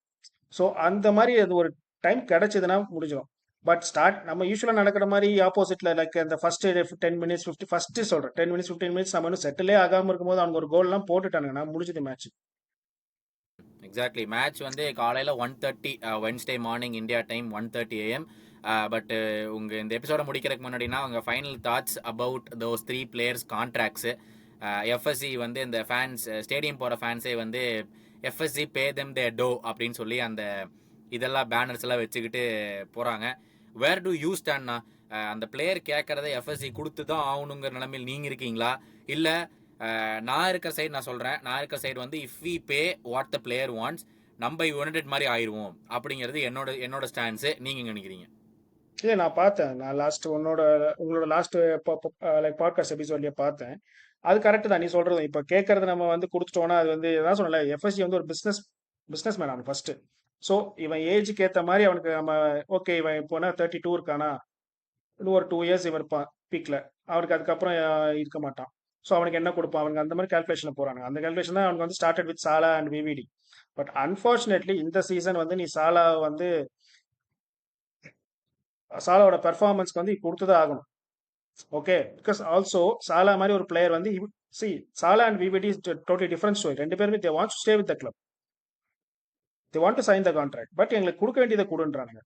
Speaker 2: ஸோ அந்த மாதிரி அது ஒரு டைம் கிடைச்சதுன்னா முடிஞ்சிடும். பட் நம்ம யூஸ்வலாக நடக்கிற மாதிரி ஆப்போசிட்ல லைக் அந்த ஃபர்ஸ்ட் 10 மினிட்ஸ் 50 ஃபர்ஸ்ட் சொல்றேன் 10 மினிட்ஸ் 15 மினிட்ஸ் நம்ம இன்னும் செட்டிலே ஆகாம இருக்கும்போது அவங்க ஒரு கோல்லாம் போட்டுட்டானுங்கன்னா முடிஞ்சது மேட்ச்.
Speaker 1: எக்ஸாக்ட்லி. மேட்ச் வந்து காலையில் 1:30 Wednesday morning India time 1:30 AM. But உங்கள் இந்த எபிசோட முடிக்கிறதுக்கு முன்னாடினா உங்கள் final thoughts about those 3 players contracts. FSC வந்து இந்த ஃபேன்ஸ், ஸ்டேடியம் போகிற ஃபேன்ஸே வந்து FSC pay them they to அப்படின்னு சொல்லி அந்த இதெல்லாம் பேனர்ஸ் எல்லாம் வச்சுக்கிட்டு போகிறாங்க. வேர் டு யூ ஸ்டாண்ட்னா? அந்த பிளேயர் கேட்கறத எஃப்எஸ்சி கொடுத்து தான் ஆகணுங்கிற நிலைமையில் நீங்க இருக்கீங்களா? இல்ல நான் இருக்கிற சைடு நான் சொல்றேன், நான் இருக்கிற சைடு வந்து if we pay what the player wants நம்ம யுனைடெட் மாதிரி ஆயிடுவோம் அப்படிங்கிறது என்னோட ஸ்டான்ஸ். நீங்க நினைக்கிறீங்க?
Speaker 2: இல்லை, நான் பார்த்தேன். நான் உங்களோட லாஸ்ட் லைக் பாட்காஸ்ட் எபிசோட்லயே பார்த்தேன். அது கரெக்ட் தான் நீ சொல்றது. இப்போ கேட்கறது நம்ம வந்து கொடுத்துட்டோம்னா அது வந்து எதாவது சொன்னல, எஃப்எஸ்சி வந்து ஒரு பிஸ்னஸ் மேன் அவன் ஃபர்ஸ்ட். ஸோ இவன் ஏஜுக்கு ஏற்ற மாதிரி அவனுக்கு நம்ம ஓகே, இவன் இப்போனா 32 இருக்கானா, இன்னும் ஒரு 2 இயர்ஸ் இவன் இருப்பான் பீக்ல. அவனுக்கு அதுக்கப்புறம் இருக்க மாட்டான். ஸோ அவனுக்கு என்ன கொடுப்பான், அவனுக்கு அந்த மாதிரி கால்குலேஷன் போறாங்க. அந்த கால்குலேஷன் தான் அவனுக்கு வந்து started with Salah and VVD. But unfortunately இந்த சீசன் வந்து நீ சாலாவோட பெர்ஃபார்மன்ஸ்க்கு வந்து கொடுத்துதான் ஆகணும். ஓகே, பிகாஸ் ஆல்சோ சாலா மாதிரி ஒரு பிளேயர் வந்து see Salah and VVD is totally different story. ரெண்டு பேருமே they want to stay with the club, they want to sign the contract. But எங்களுக்கு கொடுக்க வேண்டியதை கொடுன்றானுங்க.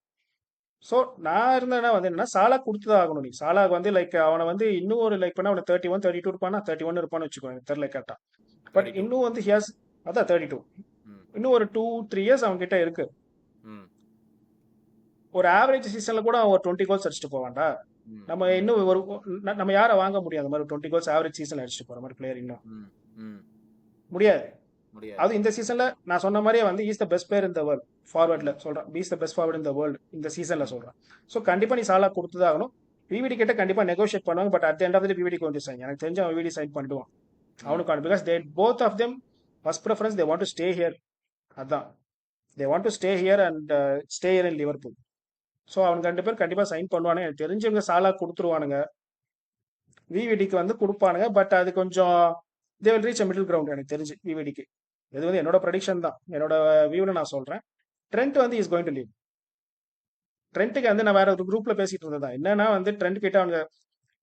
Speaker 2: ஸோ நான் இருந்தேன்னா வந்து என்னன்னா சாலா கொடுத்துதான் ஆகணும். நீ சாலாக்கு வந்து லைக் அவனை வந்து இன்னும் ஒரு லைக் பண்ணா அவனை 31 32 இருப்பானா, 31 இருப்பான்னு வச்சுக்கோ, எனக்கு தெரியல கரெக்டா. பட்
Speaker 1: 32.
Speaker 2: இன்னும் வந்து ஹியாஸ் அதான் 32.
Speaker 1: ம்,
Speaker 2: இன்னும் ஒரு 2 3 இயர்ஸ் அவன் கிட்ட இருக்கு.
Speaker 1: ம்,
Speaker 2: ஒரு ஆவரேஜ் சீசன்ல கூட அவன் ஒரு 20 கோல்ஸ் அடிச்சுட்டு போவான்டா.
Speaker 1: ம்,
Speaker 2: நம்ம
Speaker 1: ம்,
Speaker 2: இன்னும் நம்ம யாரை வாங்க முடியும் அந்த மாதிரி 20 கோல்ஸ் ஆவரேஜ் சீசன் அடிச்சுட்டு போற மாதிரி பிளேயர்? இன்னும்
Speaker 1: ம், ம்.
Speaker 2: முடியாது.
Speaker 1: முடியாது.
Speaker 2: அது இந்த சீசன்ல நான் சொன்ன மாதிரியே வந்து is the best player in the world. ஃபார்வர்ட்ல சொல்றேன், is the best forward in the world இந்த சீசன்ல
Speaker 1: ம்,
Speaker 2: சொல்றேன். ஸோ கண்டிப்பா நீ சாலா கொடுத்துதான் ஆகணும். விவிடி கிட்ட கண்டிப்பா நெகோஷியேட் பண்ணுவாங்க. But at end of the VVD கொண்டு சைன் எனக்கு தெரிஞ்சு அவன் விவிடி சைன் பண்ணிடுவான்.
Speaker 1: ம்.
Speaker 2: அவனுக்கு because they both of them first preference they want to stay here. அதான், they want to stay here and stay here in Liverpool. So அவனுக்கு 2 பேர் கண்டிப்பா சைன் பண்ணுவானுங்க. எனக்கு தெரிஞ்சவங்க சாலா கொடுத்துருவானுங்க, விவிடிக்கு வந்து கொடுப்பானுங்க. பட் அது கொஞ்சம் they will reach middle ground எனக்கு தெரிஞ்சு விவிடிக்கு. இது வந்து என்னோட ப்ரெடிக்ஷன் தான், என்னோட வியூல நான் சொல்றேன். ட்ரெண்ட் வந்து இஸ் கோயிங் டு லீவ். ட்ரெண்ட்டுக்கு வந்து நான் வேற ஒரு குரூப்ல பேசிட்டு இருந்ததா என்னன்னா வந்து ட்ரெண்ட் கிட்ட அவங்க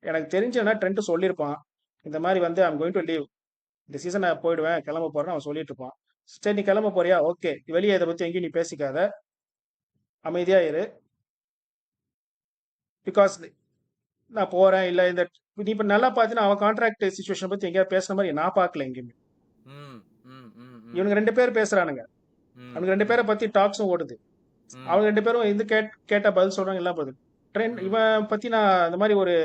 Speaker 2: எனக்கு தெரிஞ்சதுன்னா ட்ரெண்ட் சொல்லியிருப்பான் இந்த மாதிரி வந்து ஐம் கோயிங் டு லீவ், இந்த சீசன் நான் போயிடுவேன் கிளம்ப போறேன்னு அவன் சொல்லிட்டு இருப்பான். சரி நீ கிளம்ப போறியா, ஓகே, வெளியே இதை பத்தி எங்கேயும் நீ பேசிக்காத, அமைதியா இரு, பிகாஸ் நான் போறேன் இல்ல இந்த நீ இப்ப நல்லா பாத்தீங்கன்னா அவன் கான்ட்ராக்ட் சுச்சுவேஷன் பத்தி எங்கேயாவது பேசுன மாதிரி நான் பார்க்கல எங்கேயுமே.
Speaker 1: ம், ம், ம், ம்,
Speaker 2: இவனுங்க 2 பேர் பேசுறானுங்க,
Speaker 1: ம்,
Speaker 2: அவனுக்கு 2 பேரை பத்தி டாக்ஸும் ஓடுது.
Speaker 1: ம்,
Speaker 2: அவங்க 2 பேரும் இது கேட்டா பதில் சொல்றாங்க எல்லாம் பதில். ட்ரெண்ட்
Speaker 1: ம்.
Speaker 2: இவன் பத்தி நான் அந்த மாதிரி ஒரு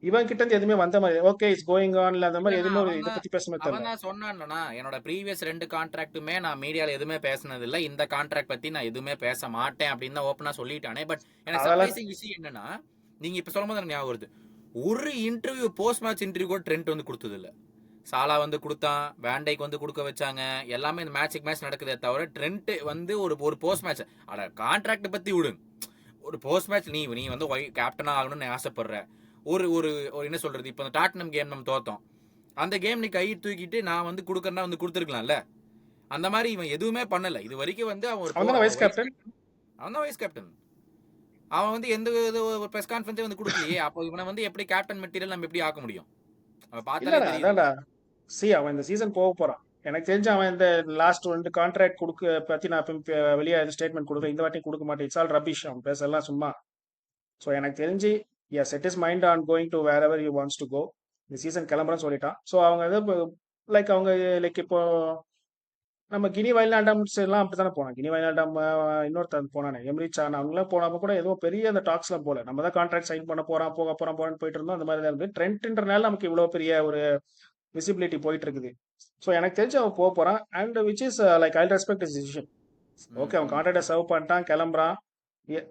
Speaker 2: இவன் கிட்ட இருந்து எதுவுமே வந்த மாதிரி ஓகே இட்ஸ் கோயிங் ஆன் இல்ல அந்த மாதிரி
Speaker 1: இல்லண்ணா,
Speaker 2: எதுவுமே ஒரு
Speaker 1: அவன்
Speaker 2: இதை
Speaker 1: தான்
Speaker 2: பத்தி பேச மாதிரி
Speaker 1: அவன்
Speaker 2: தெரியல.
Speaker 1: தான் சொன்னான்லண்ணா, என்னோட ப்ரீவியஸ் 2 கான்ட்ராக்ட்டுமே நான் மீடியால எதுவுமே பேசினது இல்ல, இந்த கான்ட்ராக்ட் பத்தி நான் எதுவுமே பேச மாட்டேன் அப்படின்னு தான் ஓப்பனா சொல்லிட்டானே. பட் எனக்கு
Speaker 2: அதெல்லாம்
Speaker 1: சர்ப்ரைசிங் விஷயம் என்னன்னா, நீங்க இப்ப சொல்லும் போது எனக்கு ஞாபகம் வருது, ஒரு இன்டர்வியூ போஸ்ட் மேட்ச் இன்டர்வியூ கூட ட்ரெண்ட் வந்து கொடுத்தது இல்ல. சாலா வந்து கொடுத்தான், வேண்டைக்கு வந்து கொடுக்க வச்சாங்க, எல்லாமே இந்த மேட்சுக்கு மேட்ச் நடக்குதே தவிர ட்ரெண்ட் வந்து ஒரு ஒரு போஸ்ட் மேட்ச் அட கான்ட்ராக்ட் பத்தி விடுங்க, ஒரு போஸ்ட் மேட்ச் நீ நீ வந்து கேப்டனா ஆகணும்னு ஆசைப்படுற, ஒரு ஒரு ஒரு என்ன சொல்றது, இப்போ டாட்னம் கேம் நம்ம தோத்தோம், அந்த கேம் நீ கை தூக்கிட்டு நான் வந்து கொடுக்கறனா வந்து கொடுத்துருக்கலாம்ல. அந்த மாதிரி இவன் எதுவுமே பண்ணல இது வரைக்கும். வந்து அவன்
Speaker 2: அவன் தானே வைஸ்
Speaker 1: வைஸ்
Speaker 2: கேப்டன்.
Speaker 1: கேப்டன், அவன் தான் வைஸ் கேப்டன். அவன் வந்து எந்த ஒரு ப்ரெஸ் கான்ஃபரன்ஸே வந்து கொடுக்கலையே. அப்போ இவனை வந்து எப்படி கேப்டன் மெட்டீரியல் நம்ம எப்படி ஆக்க முடியும்? அவன் பார்த்தாலே
Speaker 2: இல்லடா
Speaker 1: தெரியுது.
Speaker 2: அதான்டா, சி அவன் இந்த சீசன் போக போறான். எனக்கு தெரிஞ்சு அவன் இந்த லாஸ்ட் 2 கான்ட்ராக்ட் கொடுக்க பத்தி நான் வெளியே ஸ்டேட்மெண்ட் கொடுக்குறேன், இந்த வாட்டி கொடுக்க மாட்டேன், இட்ஸ் ஆல் ரபிஷ், அவன் பேசலாம் சும்மா. ஸோ எனக்கு தெரிஞ்சு his set is mind on going to where ever you wants to go. இந்த சீசன் கிளம்புறேன்னு சொல்லிட்டான். ஸோ அவங்க வந்து லைக் அவங்க லைக் இப்போ நம்ம கினி வயல்நாட்டம்ஸ் எல்லாம் அப்படித்தானே போனான். கினி வயல்நாட்டம் இன்னொருத்தன் போனானே எம்ரி சான், அவங்களாம் போனப்ப கூட எதுவும் பெரிய அந்த டாக்ஸ்லாம் போல, நம்ம தான் கான்ட்ராக்ட் சைன் பண்ண போறோம் போக போறோம் போறோம்னு போயிட்டு இருந்தோம். அந்த மாதிரி தான் இருந்து ட்ரெண்ட்ன்றனால நமக்கு இவ்வளவு பெரிய ஒரு விசிபிலிட்டி போயிட்டு இருக்குது. ஸோ எனக்கு தெரிஞ்சு அவன் போக போறான். And which is like I respect is decision.
Speaker 1: ம்,
Speaker 2: ஓகே, அவன்
Speaker 1: ம்,
Speaker 2: கான்ட்ராக்டை சர்வ் பண்ணிட்டான், கிளம்புறான்.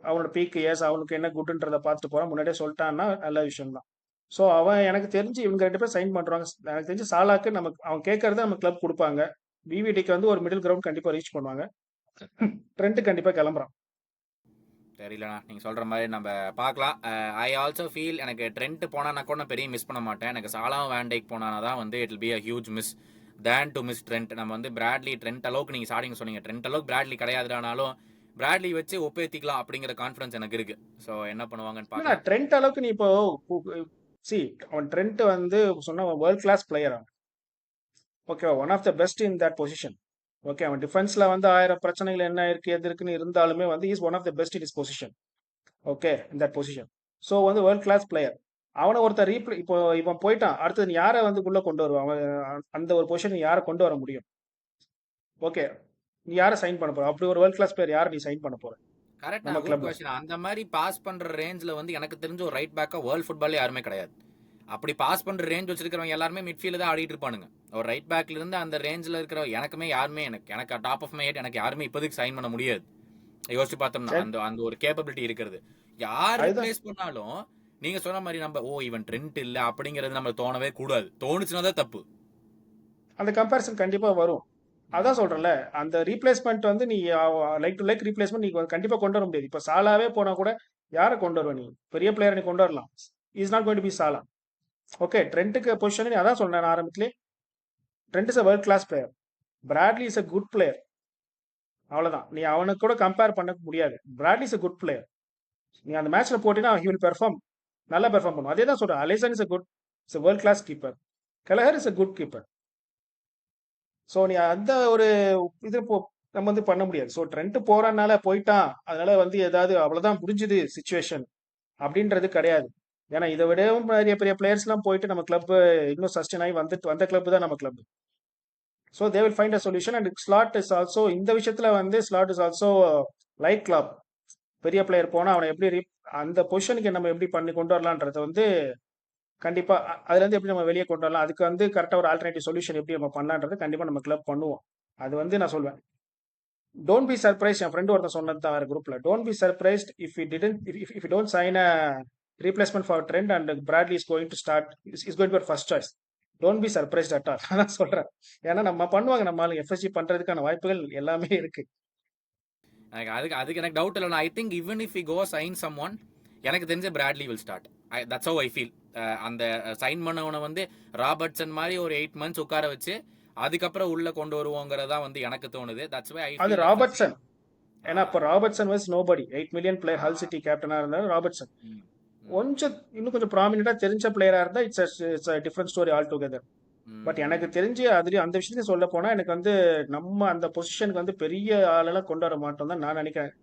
Speaker 2: அவனோட பீக் ஏஸ் அவனுக்கு என்ன குட்ன்றதை பார்த்துட்டு போறான், முன்னாடியே சொல்லிட்டான்னா நல்ல விஷயம் தான். ஸோ அவன் எனக்கு தெரிஞ்சு இவங்க 2 பேர் சைன் பண்றாங்க. எனக்கு தெரிஞ்சு சாலாக்கு நமக்கு அவன் கேட்கறத நம்ம கிளப் கொடுப்பாங்க. விவிடிக்கு வந்து ஒரு மிடில் கிரவுண்ட் கண்டிப்பா ரீச் பண்ணுவாங்க. ட்ரெண்ட் கண்டிப்பா கிளம்புறான்.
Speaker 1: தெரியலண்ணா, நீங்க சொல்ற மாதிரி நம்ம பார்க்கலாம். ஐ ஆல்சோ ஃபீல் எனக்கு ட்ரெண்ட் போனானா கூட நான் பெரிய மிஸ் பண்ண மாட்டேன். எனக்கு சாலாவும் வேண்டைக்கு போனானா தான் வந்து it will be a huge miss than to miss trend. நம்ம வந்து பிராட்லி ட்ரெண்ட் அளவுக்கு நீங்க ஸ்டார்டிங் சொன்னீங்க, ட்ரெண்ட் அளவுக்கு பிராட்லி கிடையாதுனாலும் பிராட்லி வச்சு ஒப்பேத்திக்கலாம் அப்படிங்கிற கான்ஃபிடன்ஸ் எனக்கு இருக்கு. ஸோ என்ன பண்ணுவாங்கன்னு
Speaker 2: இல்ல
Speaker 1: பார்க்கலாம்.
Speaker 2: ட்ரெண்ட் அளவுக்கு நீ இப்போ சி அவன் ட்ரெண்ட் வந்து சொன்ன வேர்ல்ட் கிளாஸ் பிளேயர். அவன் okay, one of the best in that position. Okay, அவன் டிஃபென்ஸ்ல வந்து 1000 பிரச்சனைகள் என்ன இருக்கு எது இருக்குன்னு இருந்தாலுமே வந்து is one of the best in is position. Okay, in that position. So வந்து வேர்ல்ட் கிளாஸ் பிளேயர். அவனை ஒருத்தர் இப்போ இவன் போயிட்டான், அடுத்தது நீ யாரை வந்து உள்ள கொண்டு வருவான்? அவன் அந்த ஒரு பொசிஷன் யாரை கொண்டு வர முடியும்? ஓகே, நீ யாரை சைன் பண்ண போற? அப்படி ஒரு வேர்ல்ட் கிளாஸ் பிளேயர் யாரை நீ சைன் பண்ண போற?
Speaker 1: கரெக்ட்
Speaker 2: நம்ம
Speaker 1: குட்
Speaker 2: கிளப்ல.
Speaker 1: கொஸ்டின். அந்த மாதிரி பாஸ் பண்ற ரேஞ்ச்ல வந்து எனக்கு தெரிஞ்ச ஒரு ரைட் பேக்கா வேர்ல்ட் ஃபுட்பால்ல யாருமே கிடையாது. அப்படி பாஸ் பண்ற ரேஞ்ச் வச்சிருக்கிறவங்க எல்லாருமே மிட்ஃபீல்டு தான் ஆடிட்டு இருப்பானுங்க. ஒரு ரைட் பேக்ல இருந்து அந்த ரேஞ்சில் இருக்கிற எனக்குமே யாருமே எனக்கு டாப் ஆஃப் மை ஹெட் எனக்கு யாருமே இப்போதைக்கு சைன் பண்ண முடியாது. யோசிச்சு பார்த்தோம்னா
Speaker 2: சரி,
Speaker 1: அந்த அந்த ஒரு கேப்பபிலிட்டி இருக்கிறது. யார்
Speaker 2: அதுதான்.
Speaker 1: ரிப்ளேஸ் பண்ணாலும் நீங்க சொன்ன மாதிரி நம்ம இவன் ட்ரெண்ட் இல்ல அப்படிங்கிறது நம்ம தோணவே கூடாது. தோணுச்சுன்னா தான் தப்பு.
Speaker 2: அந்த கம்பேரிசன் கண்டிப்பா வரும். அதான் சொல்றேன்ல, அந்த ரீப்ளேஸ்மெண்ட் வந்து நீ லைக் டு லைக் ரீப்ளேஸ்மெண்ட் நீ கண்டிப்பா கொண்டு வர முடியாது. இப்ப சாலாவே போனா கூட யாரை கொண்டு வருவ நீ? பெரிய பிளேயர் நீ கொண்டு வரலாம். Is not going to be Salah. Okay, ட்ரெண்ட்டுக்கு பொசிஷன் நீ அதான் சொன்னேன் நான் ஆரம்பத்திலே. Trent is a world class player. Bradley is a good player. அவ்வளவுதான். நீ அவனுக்கு கூட கம்பேர் பண்ண முடியாது. Bradley is a good player. நீ அந்த மேட்ச்ல போட்டீங்கன்னா ஹி வில் பெர்ஃபார்ம். நல்லா பெர்ஃபார்ம் பண்ணும். அதே தான் சொல்றேன். Alisson is a good, is a world class keeper. Kelleher is a good keeper. So நீ அந்த ஒரு இது நம்ம வந்து பண்ண முடியாது. ஸோ ட்ரெண்ட் போறனால போயிட்டான், அதனால வந்து ஏதாவது அவ்வளவுதான் முடிஞ்சுது சுச்சுவேஷன் அப்படின்றது கிடையாது. ஏன்னா இதை விடவும் பெரிய பெரிய பிளேயர்ஸ்லாம் போயிட்டு நம்ம கிளப் இன்னும் சஸ்டெயின் ஆகி வந்துட்டு வந்த கிளப் தான் நம்ம club. So they will find a solution. And slot is also இந்த விஷயத்துல வந்து slot is also like club. பெரிய பிளேயர் போனா அவனை எப்படி அந்த பொசிஷனுக்கு நம்ம எப்படி பண்ணி கொண்டு வரலான்றத வந்து கண்டிப்பா அதுல இருந்து எப்படி நம்ம வெளியே கொண்டு வரலாம், அதுக்கு வந்து கரெக்டா ஒரு ஆல்டர்னேட்டிவ் சொல்யூஷன் எப்படி நம்ம பண்ணலான்றது கண்டிப்பா நம்ம கிளப் பண்ணுவோம். அது வந்து நான் சொல்வேன். Don't be surprise. என் ஃப்ரெண்ட் ஒருத்தன் சொன்னது தான் வேற குரூப்ல. Don't be surprised if we didn't if you don't sign a replacement for Trent and Bradley is going to start is going to first choice. Don't be surprised at all. நான் சொல்றேன். ஏன்னா நம்ம பண்ணுவாங்க, நம்ம எஃப்எஸ்சி பண்றதுக்கான வாய்ப்புகள் எல்லாமே இருக்கு.
Speaker 1: அதுக்கு அதுக்கு எனக்கு டவுட் இல்லை. I think even if we go sign someone, எனக்கு தெரிஞ்ச Bradley will start. That's how I feel. அந்த சைன் பண்ணவனை வந்து ராபர்ட்சன் மாதிரி ஒரு 8 months உட்கார வச்சு அதுக்கப்புறம் உள்ள கொண்டு வருவோங்கிறதா வந்து எனக்கு தோணுது. தட்ஸ் வை ஐ
Speaker 2: அது
Speaker 1: ஃபீல் எஃப்எஸ்சி.
Speaker 2: ராபர்ட்சன். ஏன்னா இப்போ Robertson was nobody. 8 million player ஹல் சிட்டி கேப்டனா இருந்தாலும் ராபர்ட்சன் கொஞ்சம் இன்னும் கொஞ்சம் ப்ராமினெண்டா தெரிஞ்ச பிளேயரா இருந்தா it's different story all together. But எனக்கு தெரிஞ்சு அதுலயும் அந்த விஷயத்தையும் சொல்ல போனா எனக்கு வந்து நம்ம அந்த பொசிஷனுக்கு வந்து பெரிய ஆளெல்லாம் கொண்டு வர மாட்டோம் தான் நான் நினைக்கிறேன்.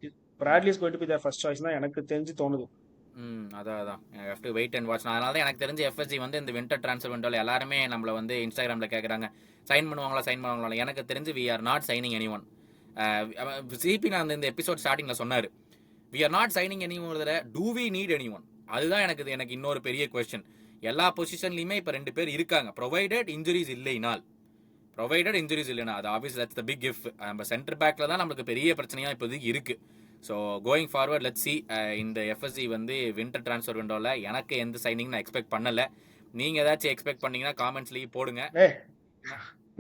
Speaker 2: Bradley is going to be their first choice தான் எனக்கு தெரிஞ்சு தோணுது.
Speaker 1: அதான் have to wait and watch. அதனால தான் எனக்கு தெரிஞ்ச எஃப்எஸ்சி வந்து இந்த வின்டர் ட்ரான்ஸ்ஃபர் விண்டோல எல்லாருமே நம்மள வந்து இன்ஸ்டாகிராம்ல கேட்குறாங்க சைன் பண்ணுவாங்களா. எனக்கு தெரிஞ்சு we are not signing anyone. சிபி நான் இந்த எபிசோட் ஸ்டார்டிங்ல சொன்னாரு, we are not signing anyone. Do we need anyone? அதுதான் எனக்கு இன்னொரு பெரிய கொஸ்டின். எல்லா பொசிஷன்லையுமே இப்போ 2 பேர் இருக்காங்க. ப்ரொவைடட் இன்ஜுரிஸ் இல்லைனா அது obvious that's the big if. நம்ம சென்டர் பேக்ல தான் நமக்கு பெரிய பிரச்சனையா இப்போதைக்கு இருக்கு. So going forward let's see. இந்த எஃப்எஸ்சி வந்து வின்டர் ட்ரான்ஸ்ஃபர் விண்டோவில் எனக்கு எந்த சைனிங் நான் எக்ஸ்பெக்ட் பண்ணலை. நீங்கள் ஏதாச்சும் எக்ஸ்பெக்ட் பண்ணீங்கன்னா காமெண்ட்ஸ்லேயே போடுங்க.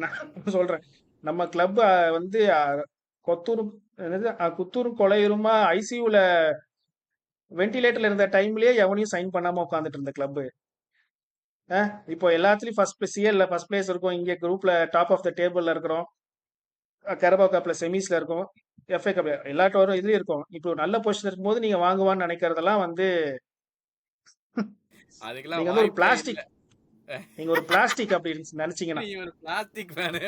Speaker 2: நான் சொல்றேன், நம்ம கிளப் வந்து கொத்தூரும் குத்தூரும் கொலையுருமா ஐசியூல வென்டிலேட்டர்ல இருந்த டைம்லயே எவனையும் சைன் பண்ணாம உட்காந்துட்டு இருந்த கிளப். இப்போ எல்லாத்துலயும் சிஎல்ல ஃபர்ஸ்ட் பிளேஸ் இருக்கும், இங்க குரூப்ல டாப் ஆஃப் த டேபிள்ல இருக்கிறோம், கரபா கப்ல செமிஸ்ல இருக்கும், எஃப்ஏ கப்ல எல்லாட்டும் வரும், இதுலயும் இருக்கும். இப்போ நல்ல பொசிஷன் இருக்கும்போது நீங்க வாங்குவான்னு நினைக்கிறதெல்லாம் வந்து
Speaker 1: அதுக்கெல்லாம்
Speaker 2: நீங்க வந்து ஒரு
Speaker 1: வாய்ப்பே
Speaker 2: பிளாஸ்டிக்.
Speaker 1: இல்லை.
Speaker 2: நீங்க ஒரு பிளாஸ்டிக் அப்படின்னு நினைச்சீங்கன்னா
Speaker 1: நீ ஒரு பிளாஸ்டிக் ஃபேனு.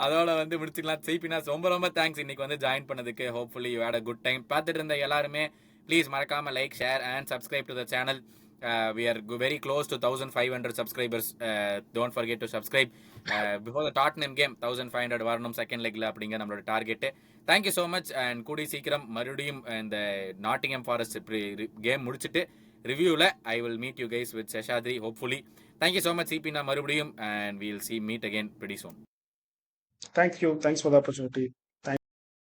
Speaker 1: அதோட வந்து முடிச்சுக்கலாம். சிபினா ரொம்ப ரொம்ப தேங்க்ஸ் இன்னைக்கு வந்து ஜாயின் பண்ணதுக்கு. Hopefully you had a good time. பார்த்துட்டு இருந்த எல்லாருமே ப்ளீஸ் மறக்காம like, share and subscribe to the channel. We are very close to 1500 subscribers. Don't forget to subscribe. Before the Tottenham game 1500 வரணும் செகண்ட் லெக்ல அப்படிங்கிற நம்மளோட target. Thank you so much. And கூடி சீக்கிரம் மறுபடியும் இந்த நாட்டிங்ஹாம் ஃபாரஸ்ட் கேம் முடிச்சுட்டு ரிவ்யூவில் I will meet you guys with Seshadri hopefully. Thank you so much Sibina மறுபடியும். And we'll meet again pretty soon.
Speaker 2: Thank you. Thanks for the opportunity.